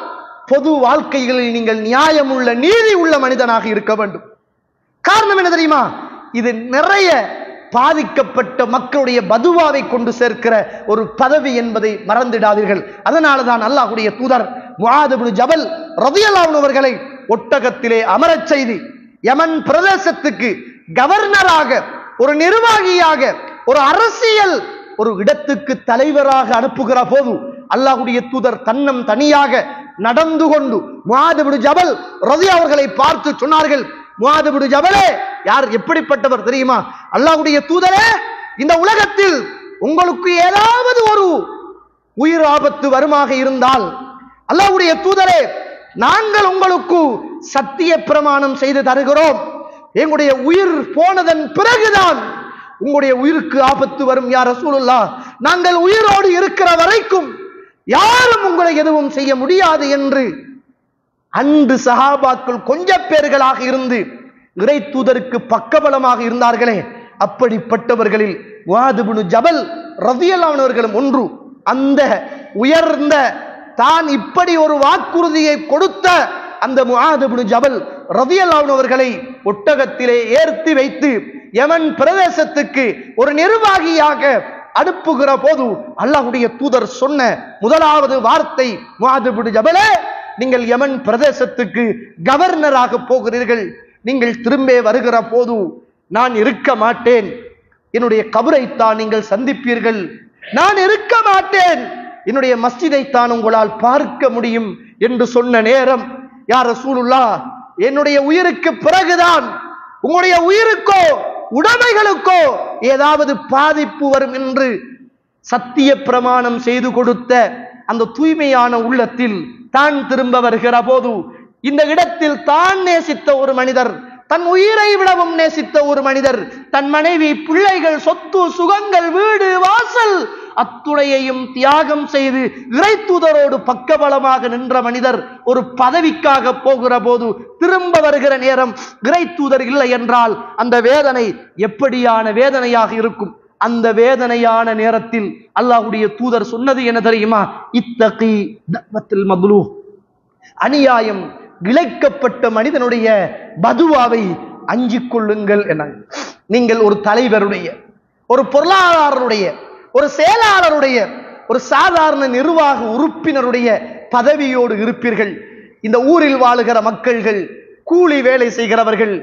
பொது வாழ்க்கைகளில் நீங்கள் நியாயம் உள்ள நீதி உள்ள மனிதனாக இருக்க வேண்டும். காரணம் என்ன தெரியுமா? இது நிறைய பாதிக்கப்பட்ட மக்களுடைய பதுவாவை கொண்டு சேர்க்கிற ஒரு பதவி என்பதை மறந்துடாதீர்கள். அதனாலதான் அல்லாஹ்வுடைய தூதர் முஆத் இப்னு ஜபல் ரலியல்லாஹு அன்ஹு அவர்களை ஒட்டகத்திலே அமரச் செய்து யமன் பிரதேசத்துக்கு கவர்னராக, ஒரு நிர்வாகியாக, ஒரு அரசியல் ஒரு இடத்துக்கு தலைவராக அனுப்புகிற போது அல்லாஹ்வுடைய தூதர் தன்னம் தனியாக நடந்து கொண்டு முஆத் இப்னு ஜபல் ரலியல்லாஹு அவர்களை பார்த்து சொன்னார்கள், முஆத் இப்னு ஜபலே, யார் எப்படிப்பட்டவர் தெரியுமா? அல்லாஹ்வுடைய தூதரே, இந்த உலகத்தில் உங்களுக்கு ஏதாவது ஒரு உயிர் ஆபத்து வருமாக இருந்தால் அல்லாஹ்வுடைய தூதரே, நாங்கள் உங்களுக்கு சத்திய பிரமாணம் செய்து தருகிறோம், எங்களுடைய உயிர் போனதன் பிறகுதான் உங்களுடைய உயிருக்கு ஆபத்து வரும் யா ரசூலுல்லாஹ், நாங்கள் உயிரோடு இருக்கிற வரைக்கும் யாரும் உங்களை எதுவும் செய்ய முடியாது என்று அன்று சஹாபாக்கள் கொஞ்ச பேர்களாக இருந்து இறை தூதருக்கு பக்கபலமாக இருந்தார்களே, அப்படிப்பட்டவர்களில் முஆத் இப்னு ஜபல் ரலியல்லாஹு அன்ஹு அவர்களும் ஒன்று. அந்த உயர்ந்த தான் இப்படி ஒரு வாக்குறுதியை கொடுத்த அந்த முஆத் இப்னு ஜபல் ரலியல்லாஹு அன்ஹு அவர்களை ஒட்டகத்திலே ஏற்றி வைத்து யமன் பிரதேசத்துக்கு ஒரு நிர்வாகியாக அனுப்புகிற போது அல்லாஹ்வுடைய தூதர் சொன்ன முதலாவது வார்த்தை, முஆத் இப்னு ஜபலே, நீங்கள் யமன் பிரதேசத்துக்கு கவர்னராக போகிறீர்கள். நீங்கள் திரும்ப வருகிற போது நான் இருக்க மாட்டேன், என்னுடைய கபரைத்தான் நீங்கள் சந்திப்பீர்கள். நான் இருக்க மாட்டேன், என்னுடைய மஸ்ஜிதை தான் உங்களால் பார்க்க முடியும் என்று சொன்ன நேரம், யா ரசூலுல்லாஹ், என்னுடைய உயிருக்கு பிறகுதான் உங்களுடைய உயிருக்கோ உடைமைகளுக்கோ ஏதாவது பாதிப்பு வரும் என்று சத்திய பிரமாணம் செய்து கொடுத்த அந்த தூய்மையான உள்ளத்தில் தான் திரும்ப வருகிற போது, இந்த இடத்தில் தான் நேசித்த ஒரு மனிதர், தன் உயிரை விடவும் நேசித்த ஒரு மனிதர், தன் மனைவி, பிள்ளைகள், சொத்து சுகங்கள், வீடு வாசல் அத்துணையையும் தியாகம் செய்து இறை தூதரோடு பக்கபலமாக நின்ற மனிதர் ஒரு பதவிக்காக போகிற போது திரும்ப வருகிற நேரம் இறை தூதர் இல்லை என்றால் அந்த வேதனை எப்படியான வேதனையாக இருக்கும்? அந்த வேதனையான நேரத்தில் அல்லாஹ்வுடைய தூதர் சொன்னது என்ன தெரியுமா? இத்தகி தஅவத்துல் மத்லூம், அநியாயம் இழைக்கப்பட்ட மனிதனுடைய பதுவாவை அஞ்சிக் கொள்ளுங்கள் என. நீங்கள் ஒரு தலைவருடைய, ஒரு பொருளாதாரருடைய, ஒரு செயலாளருடைய, ஒரு சாதாரண நிர்வாக உறுப்பினருடைய பதவியோடு இருப்பீர்கள். இந்த ஊரில் வாழுகிற மக்கள்கள், கூலி வேலை செய்கிறவர்கள்,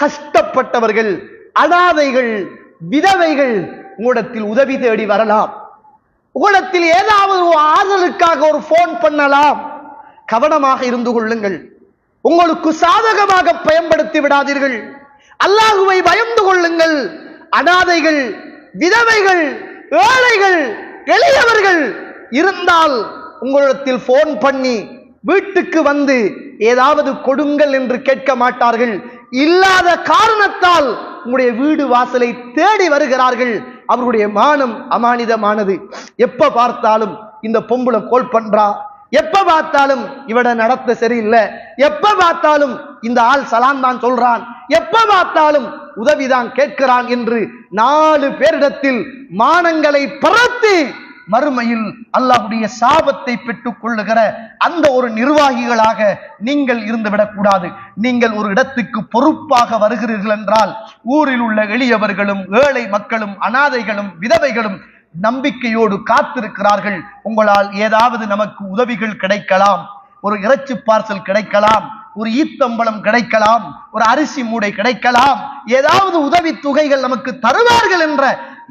கஷ்டப்பட்டவர்கள், அனாதைகள், விதவைகள் உங்களிடத்தில் உதவி தேடி வரலாம். உங்களிடத்தில் ஏதாவது ஆதலுக்காக ஒரு போன் பண்ணலாம். கவனமாக இருந்து கொள்ளுங்கள். உங்களுக்கு சாதகமாக பயன்படுத்தி விடாதீர்கள். அல்லாஹ்வை பயந்து கொள்ளுங்கள். அனாதைகள், விதவைகள், ஏழைகள், எளியவர்கள் இருந்தால் உங்களிடத்தில் போன் பண்ணி வீட்டுக்கு வந்து ஏதாவது கொடுங்கள் என்று கேட்க மாட்டார்கள். இல்லாத காரணத்தால் உங்களுடைய வீடு வாசலை தேடி வருகிறார்கள். அவர்களுடைய மானம் அமானிதமானது. எப்ப பார்த்தாலும் இந்த பொம்புல கோல் பண்றா, எப்ப பார்த்தாலும் இவட நடத்த சரியில்லை, எப்ப பார்த்தாலும் இந்த ஆள் சலாம் தான் சொல்றான், எப்ப பார்த்தாலும் உதவிதான் கேட்கிறான் என்று 4 பேரிடத்தில் மானங்களை பரத்தி மறுமையில் அல்லாஹ்வுடைய சாபத்தை பெற்றுக் கொள்ளுகிற அந்த ஒரு நிர்வாகிகளாக நீங்கள் இருந்துவிடக் கூடாது. நீங்கள் ஒரு இடத்துக்கு பொறுப்பாக வருகிறீர்கள் என்றால் ஊரில் உள்ள எளியவர்களும், ஏழை மக்களும், அனாதைகளும், விதவைகளும் நம்பிக்கையோடு காத்திருக்கிறார்கள். உங்களால் ஏதாவது நமக்கு உதவிகள் கிடைக்கலாம், ஒரு இறைச்சி பார்சல் கிடைக்கலாம், ஒரு ஈத்தம்பழம் கிடைக்கலாம், ஒரு அரிசி மூடை கிடைக்கலாம், ஏதாவது உதவி தொகைகள் நமக்கு தருவார்கள் என்ற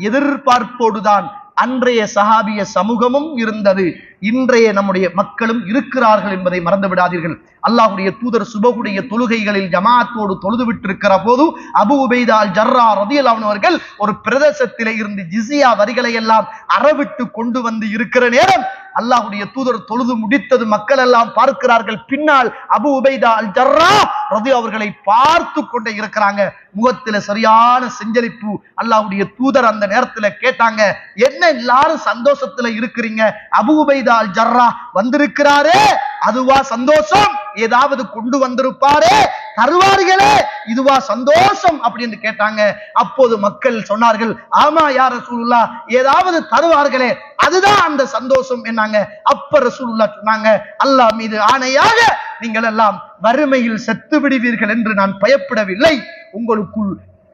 எதிர்பார்ப்போடுதான் அன்றைய சஹாபிய சமூகமும் இருந்தது. இன்றைய நம்முடைய மக்களும் இருக்கிறார்கள் என்பதை மறந்து விடாதீர்கள். அல்லாஹ்வுடைய தூதர் சுபகுடைய தொழுகைகளில் ஜமாஅத்தோடு தொழுது விட்டிருக்கிற போது அபூ உபைதா அல் ஜர்ரா ரலியல்லாஹு அன்ஹு அவர்கள் ஒரு பிரதேசத்திலே இருந்து ஜிஸியா வரிகளை எல்லாம் அறவிட்டு கொண்டு வந்து இருக்கிற நேரம் அல்லாஹ்வுடைய தூதர் தொழுது முடித்தது மக்கள் எல்லாம் பார்க்கிறார்கள். பின்னால் அபூ உபைதா அல் ஜர்ரா ரலியல்லாஹு அவர்களை பார்த்து கொண்டே இருக்கிறாங்க. முகத்தில சரியான செஞ்சலிப்பு. அல்லாஹ்வுடைய தூதர் அந்த நேரத்துல கேட்டாங்க, என்ன எல்லாரும் சந்தோஷத்துல இருக்கிறீங்க? அபூ உபைதா அல் ஜர்ரா வந்திருக்கிறாரே, அதுவா சந்தோஷம்? ஏதாவது கொண்டு வந்திருப்பாரே, தருவார்களே, இதுவா சந்தோஷம் அப்படின்னு கேட்டாங்க. அப்போது மக்கள் சொன்னார்கள், ஆமா யா ரசூலுல்லாஹ், ஏதாவது தருவார்களே, அதுதான் அந்த சந்தோஷம் என்னாங்க. அப்ப ரசூலுல்லாஹ் சொன்னாங்க, அல்லாஹ் மீது ஆணையாக நீங்கள் எல்லாம் வறுமையில் செத்து விடுவீர்கள் என்று நான் பயப்படவில்லை. உங்களுக்குள்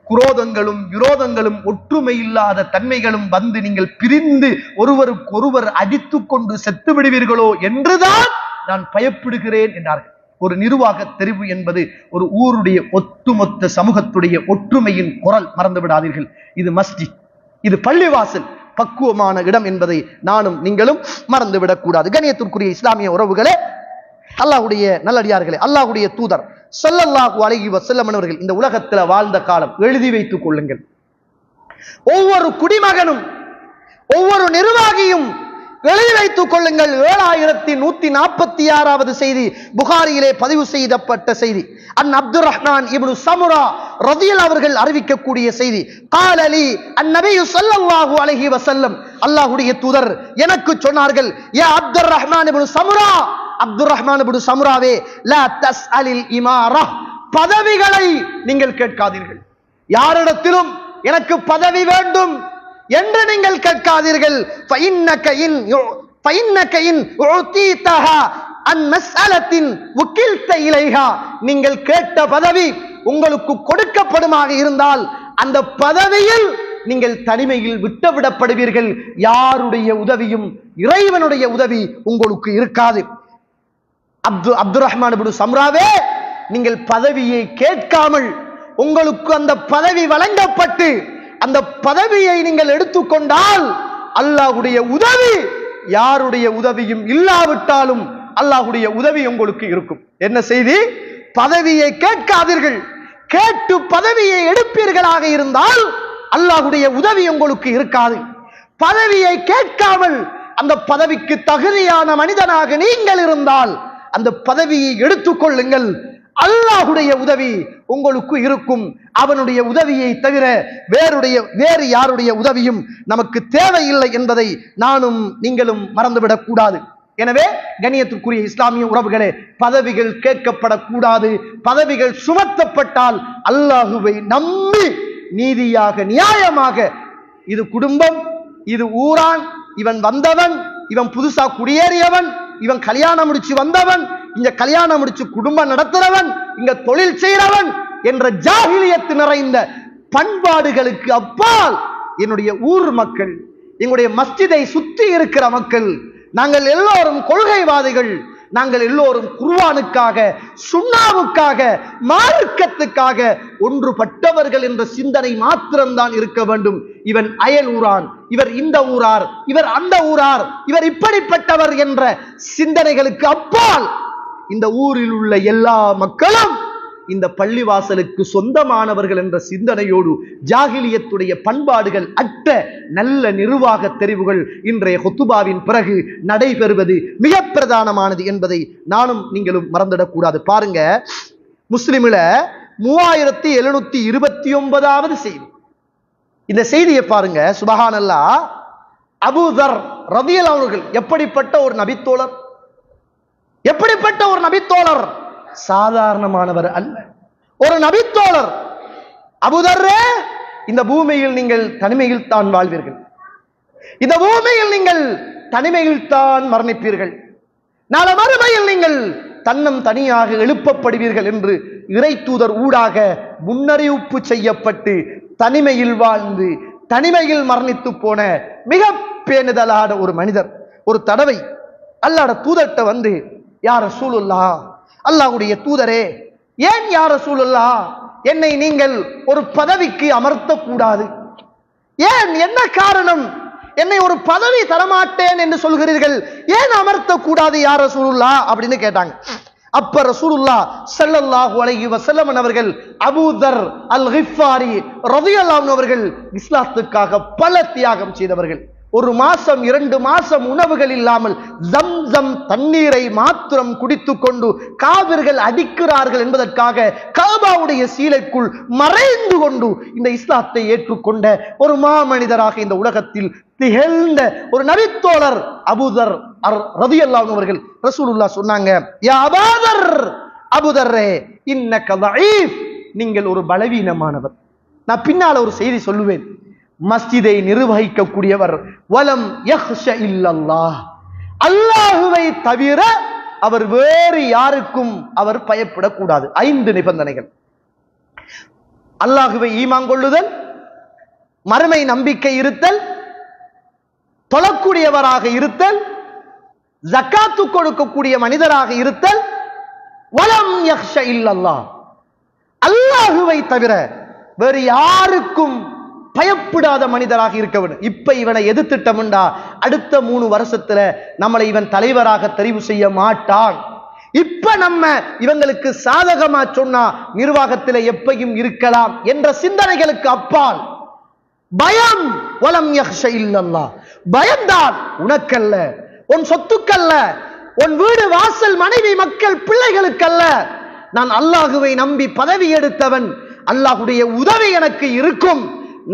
குரோதங்களும் விரோதங்களும் ஒற்றுமை இல்லாத தன்மைகளும் வந்து நீங்கள் பிரிந்து ஒருவருக்கு ஒருவர் அடித்துக் கொண்டு செத்து விடுவீர்களோ என்றுதான் நான் பயப்படுகிறேன் என்றார்கள். ஒரு நிர்வாக தெரிவு என்பது ஒரு ஊருடைய ஒட்டுமொத்த சமூகத்துடைய ஒற்றுமையின் குரல். மறந்து விடாதீர்கள். இது மஸ்ஜித், இது பள்ளிவாசல், பக்குவமான இடம் என்பதை நானும் நீங்களும் மறந்துவிடக் கூடாது. கண்ணியத்திற்குரிய இஸ்லாமிய உறவுகளே, அல்லாஹ்வுடைய நல்லடியார்களே, அல்லாஹ்வுடைய தூதர் ஸல்லல்லாஹு அலைஹி வஸல்லம் அவர்கள் இந்த உலகத்தில் வாழ்ந்த காலம் எழுதி வைத்துக் கொள்ளுங்கள். ஒவ்வொரு குடிமகனும், ஒவ்வொரு நிர்வாகியும் எழுதி வைத்துக் கொள்ளுங்கள். 7146வது செய்தி, புகாரியிலே பதிவு செய்யப்பட்ட செய்தி. அன் அப்துர் ரஹ்மான் இப்னு சமுரா ரலியல்லாஹு அவர்கள் அறிவிக்கக்கூடிய செய்தி. قال لي النبي صلى الله عليه وسلم, அல்லாஹ்வுடைய தூதர் எனக்கு சொன்னார்கள், யா அப்துர் ரஹ்மான் இப்னு சமுரா, அப்துர் ரஹ்மான் இப்னு சமுராவே, லா தஸ்அலில் இமாரா, பதவிகளை நீங்கள் கேட்காதீர்கள். யாரிடத்திலும் எனக்கு பதவி வேண்டும் என்று நீங்கள் கேட்காதீர்கள். நீங்கள் கேட்ட பதவி உங்களுக்கு கொடுக்கப்படுமாக இருந்தால் அந்த பதவியில் நீங்கள் தனிமையில் விட்டுவிடப்படுவீர்கள். யாருடைய உதவியும் இறைவனுடைய உதவி உங்களுக்கு இருக்காது. அப்துல் ரஹ்மான் இப்னு சம்ராவே, நீங்கள் பதவியை கேட்காமல் உங்களுக்கு அந்த பதவி வழங்கப்பட்டு அந்த பதவியை நீங்கள் எடுத்துக்கொண்டால் அல்லாஹ்வுடைய உதவி யாருடைய உதவியும் இல்லாவிட்டாலும் அல்லாஹ்வுடைய உதவி உங்களுக்கு இருக்கும். என்ன செய்தி? பதவியை கேட்காதீர்கள். கேட்டு பதவியை எடுப்பீர்களாக இருந்தால் அல்லாஹ்வுடைய உதவி உங்களுக்கு இருக்காது. பதவியை கேட்காமல் அந்த பதவிக்கு தகுதியான மனிதனாக நீங்கள் இருந்தால் அந்த பதவியை எடுத்துக்கொள்ளுங்கள். அல்லாஹ்வுடைய உதவி உங்களுக்கு இருக்கும். அவனுடைய உதவியை தவிர வேறு யாருடைய உதவியும் நமக்கு தேவையில்லை என்பதை நானும் நீங்களும் மறந்துவிடக் கூடாது. எனவே கண்ணியத்திற்குரிய இஸ்லாமிய உறவுகளே, பதவிகள் கேட்கப்படக்கூடாது. பதவிகள் சுமத்தப்பட்டால் அல்லாஹுவை நம்பி நீதியாக நியாயமாக, இது குடும்பம், இது ஊரான், இவன் வந்தவன், இவன் புதுசா குடியேறியவன், இவன் கல்யாணம் முடிச்சு வந்தவன், இங்க கல்யாணம் முடிச்சு குடும்பம் நடத்துறவன், இங்க தொழில் செய்கிறவன் என்ற ஜாஹிலியத்து நிறைந்த பண்பாடுகளுக்கு அப்பால் என்னுடைய ஊர் மக்கள், எங்களுடைய மஸ்ஜிதை சுற்றி இருக்கிற மக்கள், நாங்கள் எல்லோரும் கொள்கைவாதிகள், நாங்கள் எல்லோரும் குர்ஆனுக்காக, சுன்னாவுக்காக, மார்க்கத்துக்காக ஒன்றுபட்டவர்கள் என்ற சிந்தனை மாத்திரம்தான் இருக்க வேண்டும். இவன் அயல் ஊரான், இவர் இந்த ஊரார், இவர் அந்த ஊரார், இவர் இப்படிப்பட்டவர் என்ற சிந்தனைகளுக்கு அப்பால் இந்த ஊரில் உள்ள எல்லா மக்களும் இந்த பள்ளிவாசலுக்கு சொந்தமானவர்கள் என்ற சிந்தனையோடு ஜாகிலியத்துடைய பண்பாடுகள் அற்ற நல்ல நிர்வாக தெரிவுகள் இன்றைய ஹுத்துபாவின் பிறகு நடைபெறுவது மிக பிரதானமானது என்பதை நானும் நீங்களும் மறந்துடக்கூடாது. பாருங்க, முஸ்லிமில 3729வது செய்தி. இந்த செய்தியை பாருங்க, சுபஹானல்லாஹ். அபூ தர் ரலியல்லாஹு அவர்கள் எப்படிப்பட்ட ஒரு நபித்தோழர், எப்படிப்பட்ட ஒரு நபித்தோழர், சாதாரணமானவர் அல்ல, ஒரு நபித்தோழர். அபூதர்ரே, இந்த பூமியில் நீங்கள் தனிமையில் தான் வாழ்வீர்கள், இந்த பூமியில் நீங்கள் தனிமையில் தான் மரணிப்பீர்கள், நாளை மறுமையில் நீங்கள் தன்னம் தனியாக எழுப்பப்படுவீர்கள் என்று இறை தூதர் ஊடாக முன்னறிவிப்பு செய்யப்பட்டு தனிமையில் வாழ்ந்து தனிமையில் மரணித்து போன மிக பேணுதலான ஒரு மனிதர் ஒரு தடவை அல்லாஹ்வுடைய தூதர்கிட்ட வந்து, யா ரசூலுல்லாஹ், அல்லாஹ்வுடைய தூதரே, ஏன் யா ரசூலுல்லாஹ் என்னை நீங்கள் ஒரு பதவிக்கு அமர்த்த கூடாது? ஏன், என்ன காரணம்? என்னை ஒரு பதவி தரமாட்டேன் என்று சொல்கிறீர்கள், ஏன் அமர்த்த கூடாது யா ரசூலுல்லாஹ் அப்படின்னு கேட்டாங்க. அப்ப ரசூலுல்லாஹ் ஸல்லல்லாஹு அலைஹி வஸல்லம் அவர்கள் அபூ தர் அல் கிஃபாரி ரலியல்லாஹு அன்ஹு அவர்கள் இஸ்லாத்துக்காக பல தியாகம் செய்தவர்கள். ஒரு மாசம் 2 மாசம் உணவுகள் இல்லாமல் ஜம்சம் தண்ணீரை மாத்திரம் குடித்துக் கொண்டு காவிர்கள் அடிக்கிறார்கள் என்பதற்காக காபாவுடைய சீலைக்குள் மறைந்து கொண்டு இந்த இஸ்லாத்தை ஏற்றுக்கொண்ட ஒரு மாமனிதராக இந்த உலகத்தில் திகழ்ந்த ஒரு நபித்தோழர் அபூ தர் ரலியல்லாஹு அன்ஹு அவர்கள் ரசூலுல்லாஹ் சொன்னாங்க, யா அபூ தர், அபூ தர்ரே, இன்னக தஈஃப், நீங்கள் ஒரு பலவீனமானவர். நான் பின்னால ஒரு செய்தி சொல்லுவேன். மஸ்ஜிதை நிர்வகிக்கக்கூடியவர் வலம் யஹ்ஷ இல்லல்லாஹ், அல்லாஹுவை தவிர அவர் வேறு யாருக்கும் அவர் பயப்படக்கூடாது. 5 நிபந்தனைகள். அல்லாஹுவை ஈமான் கொள்ளுதல், மறுமை நம்பிக்கை இருத்தல், தொழக்கூடியவராக இருத்தல், ஜக்காத்து கொடுக்கக்கூடிய மனிதராக இருத்தல், வலம் யஹ்ஷ இல்லல்லாஹ், அல்லாஹுவை தவிர வேறு யாருக்கும் பயப்படாத மனிதராக இருக்க வேண்டும். இப்ப இவனை எதிர்த்திட்டம்டா அடுத்த 3 வருஷத்துல நம்மளை இவன் தலைவராக தெரிவு செய்ய மாட்டான். இப்ப நம்ம இவங்களுக்கு சாதகமா சொன்னா நிர்வாகத்தில் எப்பையும் இருக்கலாம் என்ற சிந்தனைகளுக்கு அப்பால் பயம், வலம் யஹ்ஷ இல்லல்லாஹ், பயம்தான் உனக்கல்ல, உன் சொத்துக்கல்ல, உன் வீடு வாசல் மனைவி மக்கள் பிள்ளைகளுக்கல்ல. நான் அல்லாஹுவை நம்பி பதவி எடுத்தவன், அல்லாஹுடைய உதவி எனக்கு இருக்கும்,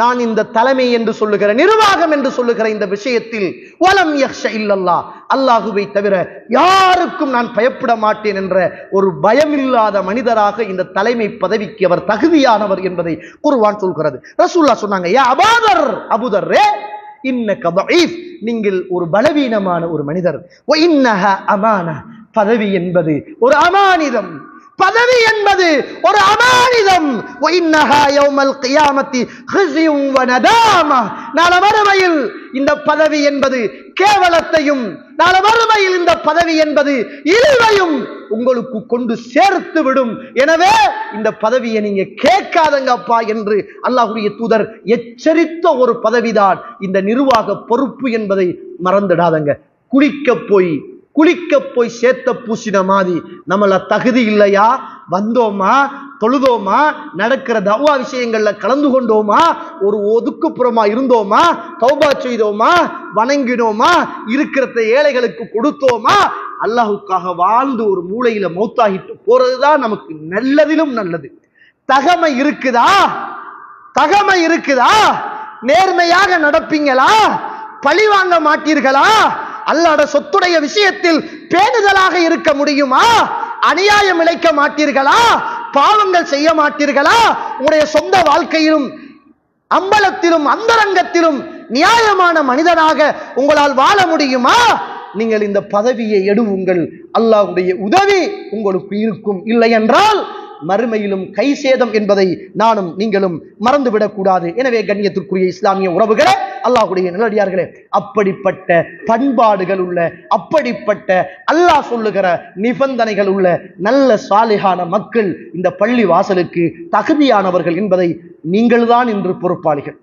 நான் இந்த தலைமை என்று சொல்லுகிற நிர்வாகம் என்று சொல்லுகிற இந்த விஷயத்தில் வலம் யக்ஷ இல்லல்லாஹ், அல்லாஹுவை தவிர யாருக்கும் நான் பயப்பட மாட்டேன் என்ற ஒரு பயமில்லாத மனிதராக இந்த தலைமை பதவிக்கு அவர் தகுதியானவர் என்பதை குர்ஆன் சொல்கிறது. ரசூலுல்லாஹ் சொன்னாங்க, யா அபூதர், அபூதர்ரே, இன்னக தஈஃப், நீங்கள் ஒரு பலவீனமான ஒரு மனிதர். வ இன்னஹா அமானா, பதவி என்பது ஒரு அமானிதம், பதவி என்பது ஒரு அமானிதம். வ இன்னஹா யௌமல் கியாமத்தி ஹிஸ்யும் வ நதாமா, நாளை மறுமையில் இந்த பதவி என்பது கேவலத்தையும், நாளை மறுமையில் இந்த பதவி என்பது இழிவையும் உங்களுக்கு கொண்டு சேர்த்து விடும். எனவே இந்த பதவியை நீங்க கேட்காதங்கப்பா என்று அல்லாஹ்வுடைய தூதர் எச்சரித்த ஒரு பதவிதான் இந்த நிர்வாக பொறுப்பு என்பதை மறந்துடாதங்க. குளிக்க போய் சேத்த பூசின மாதிரி நம்மள தகுதி இல்லையா, வந்தோமா, தொழுதோமா, நடக்கிற தவா விஷயங்கள்ல கலந்து கொண்டோமா, ஒரு ஒதுக்குப்புறமா இருந்தோமா, தௌபா செய்தோமா, வணங்கினோமா, இருக்கிறத ஏழைகளுக்கு கொடுத்தோமா, அல்லாஹுக்காக வாழ்ந்து ஒரு மூலையில மௌத்தாகிட்டு போறதுதான் நமக்கு நல்லதிலும் நல்லது. தகமை இருக்குதா, நேர்மையாக நடப்பீங்களா, பழி வாங்க மாட்டீர்களா, அல்லாஹ்வுடைய சொத்துடைய விஷயத்தில் பேணுதலாக இருக்க முடியுமா, அநியாயம் இழைக்க மாட்டீர்களா, பாவங்கள் செய்ய மாட்டீர்களா, உங்களுடைய சொந்த வாழ்க்கையிலும் அம்பலத்திலும் அந்தரங்கத்திலும் நியாயமான மனிதனாக உங்களால் வாழ முடியுமா? நீங்கள் இந்த பதவியை எடுவுங்கள், அல்லாஹ்வுடைய உதவி உங்களுக்கு இருக்கும். இல்லை என்றால் மறுமையிலும் கை சேதம் என்பதை நானும் நீங்களும் மறந்துவிடக் கூடாது. எனவே கண்ணியத்திற்குரிய இஸ்லாமிய உறவுகளே, அல்லாஹ்வுடைய நல்லடியார்களே, அப்படிப்பட்ட பண்பாடுகள் உள்ள, அப்படிப்பட்ட அல்லாஹ் சொல்லுகிற நிபந்தனைகள் உள்ள நல்ல சாலிஹான மக்கள் இந்த பள்ளி வாசலுக்கு தகுதியானவர்கள் என்பதை நீங்கள்தான் இன்று பொறுப்பாளிகள்.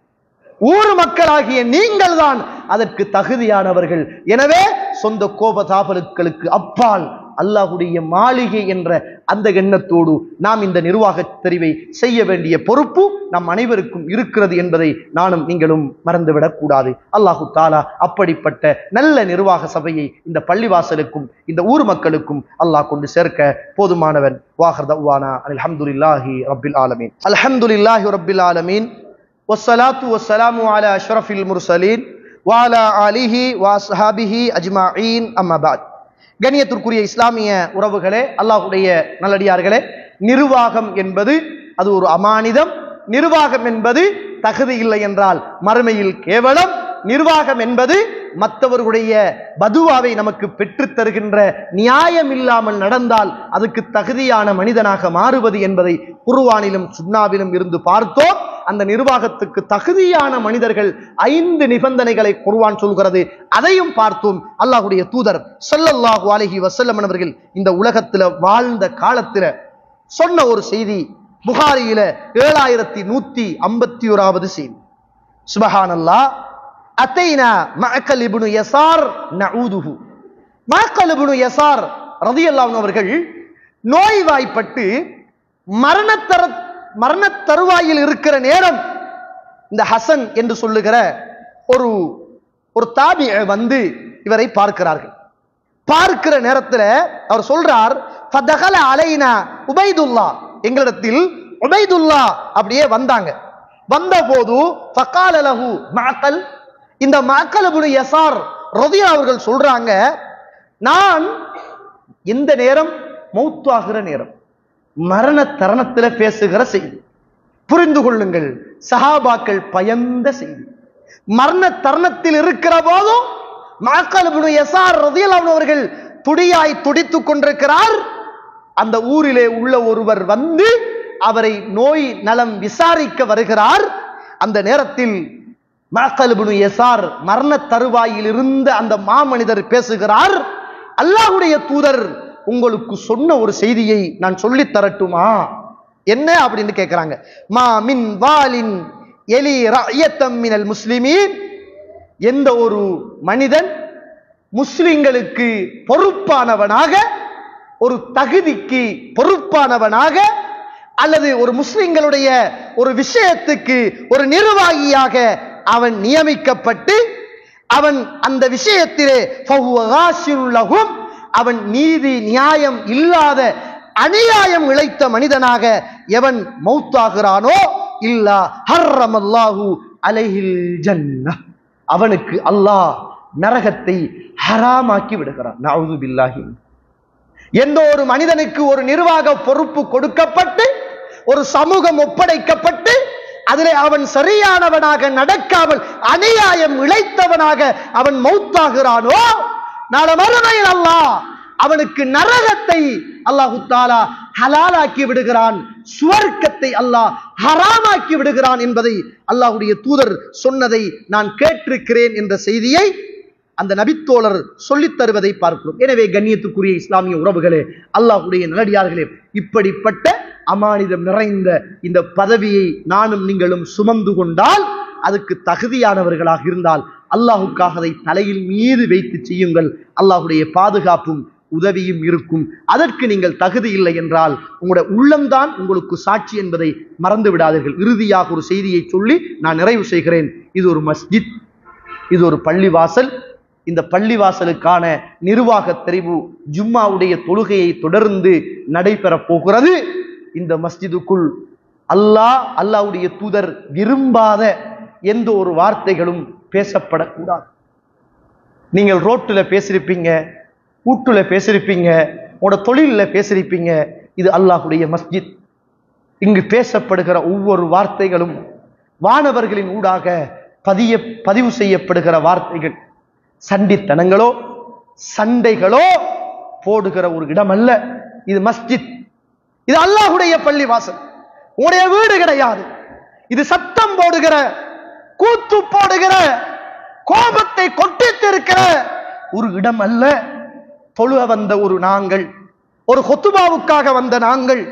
ஊர் மக்களாகிய நீங்கள் தான் அதற்கு தகுதியானவர்கள். எனவே சொந்த கோபதாபலுக்களுக்கு அப்பால் அல்லாஹ்வுடைய மாளிகை என்ற அந்த எண்ணத்தோடு நாம் இந்த நிர்வாக தெரிவை செய்ய வேண்டிய பொறுப்பு நம் அனைவருக்கும் இருக்கிறது என்பதை நானும் நீங்களும் மறந்துவிடக் கூடாது. அல்லாஹு தாலா அப்படிப்பட்ட நல்ல நிர்வாக சபையை இந்த பள்ளிவாசலுக்கும் இந்த ஊர் மக்களுக்கும் அல்லாஹ் கொண்டு சேர்க்க போதுமானவன். வாஹர் தவ்வானா அல்ஹம்துலில்லாஹி ரப்பில் ஆலமீன். அல்ஹம்துலில்லாஹி ரப்பில் ஆலமீன். வஸ்ஸலாத்து வஸ்ஸலாமு அலா அஷ்ரஃபில் முர்சலீன் வ அலா ஆலிஹி வ அஸ்ஹாபிஹி அஜ்மஈன். அம்மா பஅத். கண்ணியத்திற்குரிய இஸ்லாமிய உறவுகளே, அல்லாஹ்வுடைய நல்லடியார்களே, நிர்வாகம் என்பது அது ஒரு அமானிதம். நிர்வாகம் என்பது தகுதி இல்லை என்றால் மறுமையில் கேவலம். நிர்வாகம் என்பது மற்றவர்களுடைய பதுவாவை நமக்கு பெற்று தருகின்ற, நியாயம் இல்லாமல் நடந்தால் அதுக்கு தகுதியான மனிதனாக மாறுவது என்பதை குர்ஆனிலும் சுன்னாவிலும் இருந்து பார்த்தோம். அந்த நிர்வாகத்துக்கு தகுதியான மனிதர்கள் 5 நிபந்தனைகளை குர்ஆன் சொல்கிறது. அதையும் பார்த்தோம். அல்லாஹ்வுடைய தூதர் ஸல்லல்லாஹு அலைஹி வஸல்லம் அவர்கள் இந்த உலகத்துல வாழ்ந்த காலத்துல சொன்ன ஒரு செய்தி புகாரியில 7151வது செய்தி. சுப்ஹானல்லாஹ். அத்தைனா மஅக்கல் இப்னு யஸார் நஊதுஹு. மஅக்கல் இப்னு யஸார் ரலியல்லாஹு அன்ஹு அவர்கள் நோய்வாய்ப்பட்டு மரண தருவாயில் இருக்கிற நேரம் இந்த ஹசன் என்று சொல்லுகிற ஒரு தாபி வந்து இவரை பார்க்கிறார்கள். பார்க்கிற நேரத்தில் அவர் சொல்றார், ஃபதகல அலைனா உபைதுல்லா, எங்களிடத்தில் உபைதுல்லா அப்படியே வந்தாங்க. வந்தபோது ஃபகால லஹு மஅக்கல், இந்த மஅக்கல் இப்னு யஸார் ரலியல்லாஹு அவர்கள் சொல்றாங்க, நான் இந்த நேரம் மௌத்தாகிற நேரம், மரண தருணத்தில் பேசுகிற செய்தி. புரிந்து கொள்ளுங்கள், சஹாபாக்கள் பயந்த செய்தி. மரண தருணத்தில் இருக்கிற போதும் மஅக்கல் இப்னு யஸார் ரலியல்லாஹு அவர்கள் துடியாய் துடித்துக் கொண்டிருக்கிறார். அந்த ஊரிலே உள்ள ஒருவர் வந்து அவரை நோய் நலம் விசாரிக்க வருகிறார். அந்த நேரத்தில் மஅக்கல் இப்னு யஸார் மரண தருவாயில் இருந்த அந்த மாமனிதர் பேசுகிறார், அல்லாஹ்வுடைய தூதர் உங்களுக்கு சொன்ன ஒரு செய்தியை நான் சொல்லி தரட்டுமா? என்ன அப்படின்னு கேட்கிறாங்க. மா மின் வாலின் எலி ரஅயத்தம் மினல் முஸ்லிமீன், எந்த ஒரு மனிதன் முஸ்லிம்களுக்கு பொறுப்பானவனாக, ஒரு தகுதிக்கு பொறுப்பானவனாக, அல்லது ஒரு முஸ்லிம்களுடைய ஒரு விஷயத்துக்கு ஒரு நிர்வாகியாக அவன் நியமிக்கப்பட்டு அவன் அந்த விஷயத்திலே அவன் நீதி நியாயம் இல்லாத அநியாயம் இழைத்த மனிதனாக எவன் மௌத்தாகிறானோ, இல்லா ஹர்ரமல்லாஹு அலைஹில் ஜன்னah. அவனுக்கு அல்லாஹ் நரகத்தை ஹராமாக்கி விடுகிறான். நஅூது பில்லாஹி. எந்த ஒரு மனிதனுக்கு ஒரு நிர்வாக பொறுப்பு கொடுக்கப்பட்டு ஒரு சமூகம் ஒப்படைக்கப்பட்டு அதிலே அவன் சரியானவனாக நடக்காமல் அநியாயம் இழைத்தவனாக அவன் மௌத்தாகிறானோ, நாளை மறுமையில் அல்லாஹ் அவனுக்கு நரகத்தை அல்லாஹு தஆலா ஹலாலாக்கி விடுகிறான், சுவர்க்கத்தை அல்லாஹ் ஹராமாக்கி விடுகிறான் என்பதை அல்லாஹ்வுடைய தூதர் சொன்னதை நான் கேட்டிருக்கிறேன் என்ற செய்தியை அந்த நபித்தோழர் சொல்லித் தருவதை பார்க்கிறோம். எனவே கண்ணியத்துக்குரிய இஸ்லாமிய உறவுகளே, அல்லாஹ்வுடைய நல்லடியார்களே, இப்படிப்பட்ட அமானிதம் நிறைந்த இந்த பதவியை நானும் நீங்களும் சுமந்து கொண்டால், அதுக்கு தகுதியானவர்களாக இருந்தால் அல்லாஹுக்காக அதை தலையில் மீது வைத்து செய்யுங்கள். அல்லாஹ்வுடைய பாதுகாப்பும் உதவியும் இருக்கும். அதற்கு நீங்கள் தகுதி இல்லை என்றால் உங்களுடைய உள்ளம்தான் உங்களுக்கு சாட்சி என்பதை மறந்து விடாதீர்கள். இறுதியாக ஒரு செய்தியை சொல்லி நான் நிறைவு செய்கிறேன். இது ஒரு மஸ்ஜித், இது ஒரு பள்ளிவாசல். இந்த பள்ளிவாசலுக்கான நிர்வாக தெரிவு ஜும்மாவுடைய தொழுகையை தொடர்ந்து நடைபெற போகிறது. இந்த மஸ்ஜிதுக்குள் அல்லாஹ்வுடைய தூதர் விரும்பாத எந்த ஒரு வார்த்தைகளும் பேசப்படக்கூடாது. நீங்கள் ரோட்டுல பேசியிருப்பீங்க, வீட்டுல பேசியிருப்பீங்க, உங்களோட தொழில பேசியிருப்பீங்க. இது அல்லாஹ்வுடைய மஸ்ஜித். இங்கு பேசப்படுகிற ஒவ்வொரு வார்த்தைகளும் வானவர்களின் ஊடாக பதிவு செய்யப்படுகிற வார்த்தைகள். சண்டித்தனங்களோ சண்டைகளோ போடுகிற ஒரு இடம் அல்ல இது மஸ்ஜித். இது அல்லாஹ்வுடைய பள்ளிவாசல், உங்களுடைய வீடு கிடையாது. இது சத்தம் போடுகிற, கூத்து போடுகிற, கோபத்தை கொட்டித்திருக்கிற ஒரு இடம் அல்ல. தொழுக வந்த ஒரு நாங்கள், ஒரு ஹுத்பாவுக்காக வந்த நாங்கள்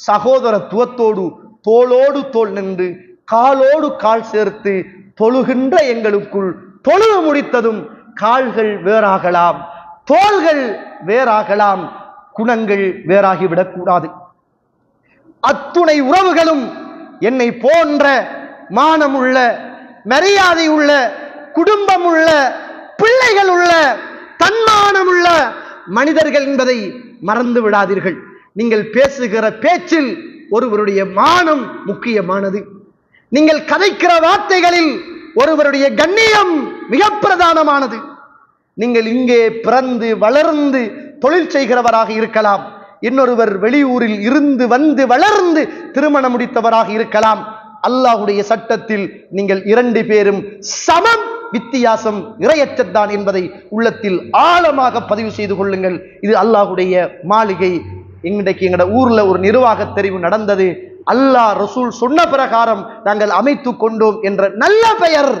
சகோதரத்துவத்தோடு தோளோடு தோள் நின்று காலோடு கால் சேர்த்து தொழுகின்ற எங்களுக்குள் தொழுக முடித்ததும் கால்கள் வேறாகலாம், தோள்கள் வேறாகலாம், குணங்கள் வேறாகிவிடக் கூடாது. அத்துணை உறவுகளும் என்னை போன்ற மானமுள்ள, மரியாதை உள்ள, குடும்பம் உள்ள, பிள்ளைகள் உள்ள, தன்மானமுள்ள மனிதர்கள் என்பதை மறந்து விடாதீர்கள். நீங்கள் பேசுகிற பேச்சில் ஒருவருடைய மானம் முக்கியமானது. நீங்கள் கதைக்கிற வார்த்தைகளில் ஒருவருடைய கண்ணியம் மிக பிரதானமானது. நீங்கள் இங்கே பிறந்து வளர்ந்து தொழில் செய்கிறவராக இருக்கலாம், இன்னொருவர் வெளியூரில் இருந்து வந்து வளர்ந்து திருமணம் முடித்தவராக இருக்கலாம். அல்லாஹ்வுடைய சட்டத்தில் நீங்கள் இரண்டு பேரும் சமம், வித்தியாசம் இறையற்றத்தான் என்பதை உள்ளத்தில் ஆழமாக பதிவு செய்து கொள்ளுங்கள். இது அல்லாஹ்வுடைய மாளிகை. இன்றைக்கு எங்கட ஊர்ல ஒரு நிர்வாக தெரிவு நடந்தது. அல்லாஹ் ரசூல் சொன்ன பிரகாரம் நாங்கள் அமைத்து கொண்டோம் என்ற நல்ல பெயர்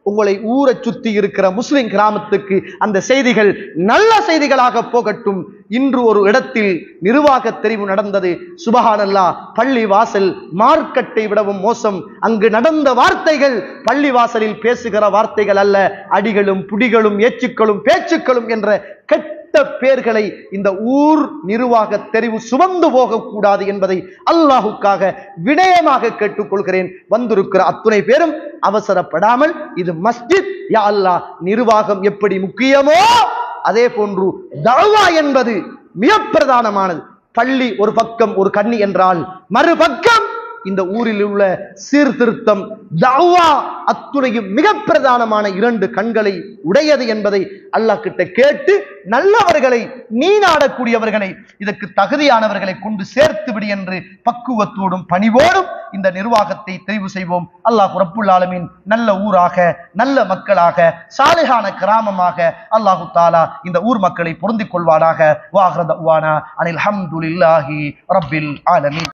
உங்களை ஊரை சுத்தி இருக்கிற முஸ்லிம் கிராமத்துக்கு அந்த செய்திகள் நல்ல செய்திகளாக போகட்டும். இன்று ஒரு இடத்தில் நிர்வாக தெரிவு நடந்தது. சுபஹானல்லாஹ், பள்ளி வாசல் மார்க்கெட்டை விடவும் மோசம். அங்கு நடந்த வார்த்தைகள் பள்ளி வாசலில் பேசுகிற வார்த்தைகள் அல்ல. அடிகளும் புடிகளும் ஏச்சுக்களும் பேச்சுக்களும் என்ற கெட்ட பேர்களை இந்த ஊர் நிர்வாக தெரிவு சுமந்து போகக்கூடாது என்பதை அல்லாஹுக்காக விடயமாக கேட்டுக்கொள்கிறேன். வந்திருக்கிற அத்துணை பேரும் அவசரப்படாமல், இது மஸ்ஜித், யா அல்லாஹ், நிர்வாகம் எப்படி முக்கியமோ அதே போன்று தஅவா என்பது மிக பிரதானமானது. பள்ளி ஒரு பக்கம் ஒரு கண்ணி என்றால், மறுபக்கம் இந்த ஊரில் உள்ள சீர்திருத்தம், தஅவா அத்துணையும் மிக பிரதானமான இரண்டு கண்களை உடையது என்பதை அல்லாஹ் கிட்ட கேட்டு நல்லவர்களை, நீ நாடக்கூடியவர்களை, இதற்கு தகுதியானவர்களை கொண்டு சேர்த்து விடு என்று பக்குவத்தோடும் பணிவோடும் இந்த நிர்வாகத்தை தெரிவு செய்வோம். அல்லாஹ் ரப்புல் ஆலமீன் நல்ல ஊராக, நல்ல மக்களாக, சாலிஹான கிராமமாக அல்லாஹு தஆலா இந்த ஊர் மக்களை பொருந்திக் கொள்வானாக. வாஹ்ர தஅவானா அனில் ஹம்துலில்லாஹி ரப்பில் ஆலமீன்.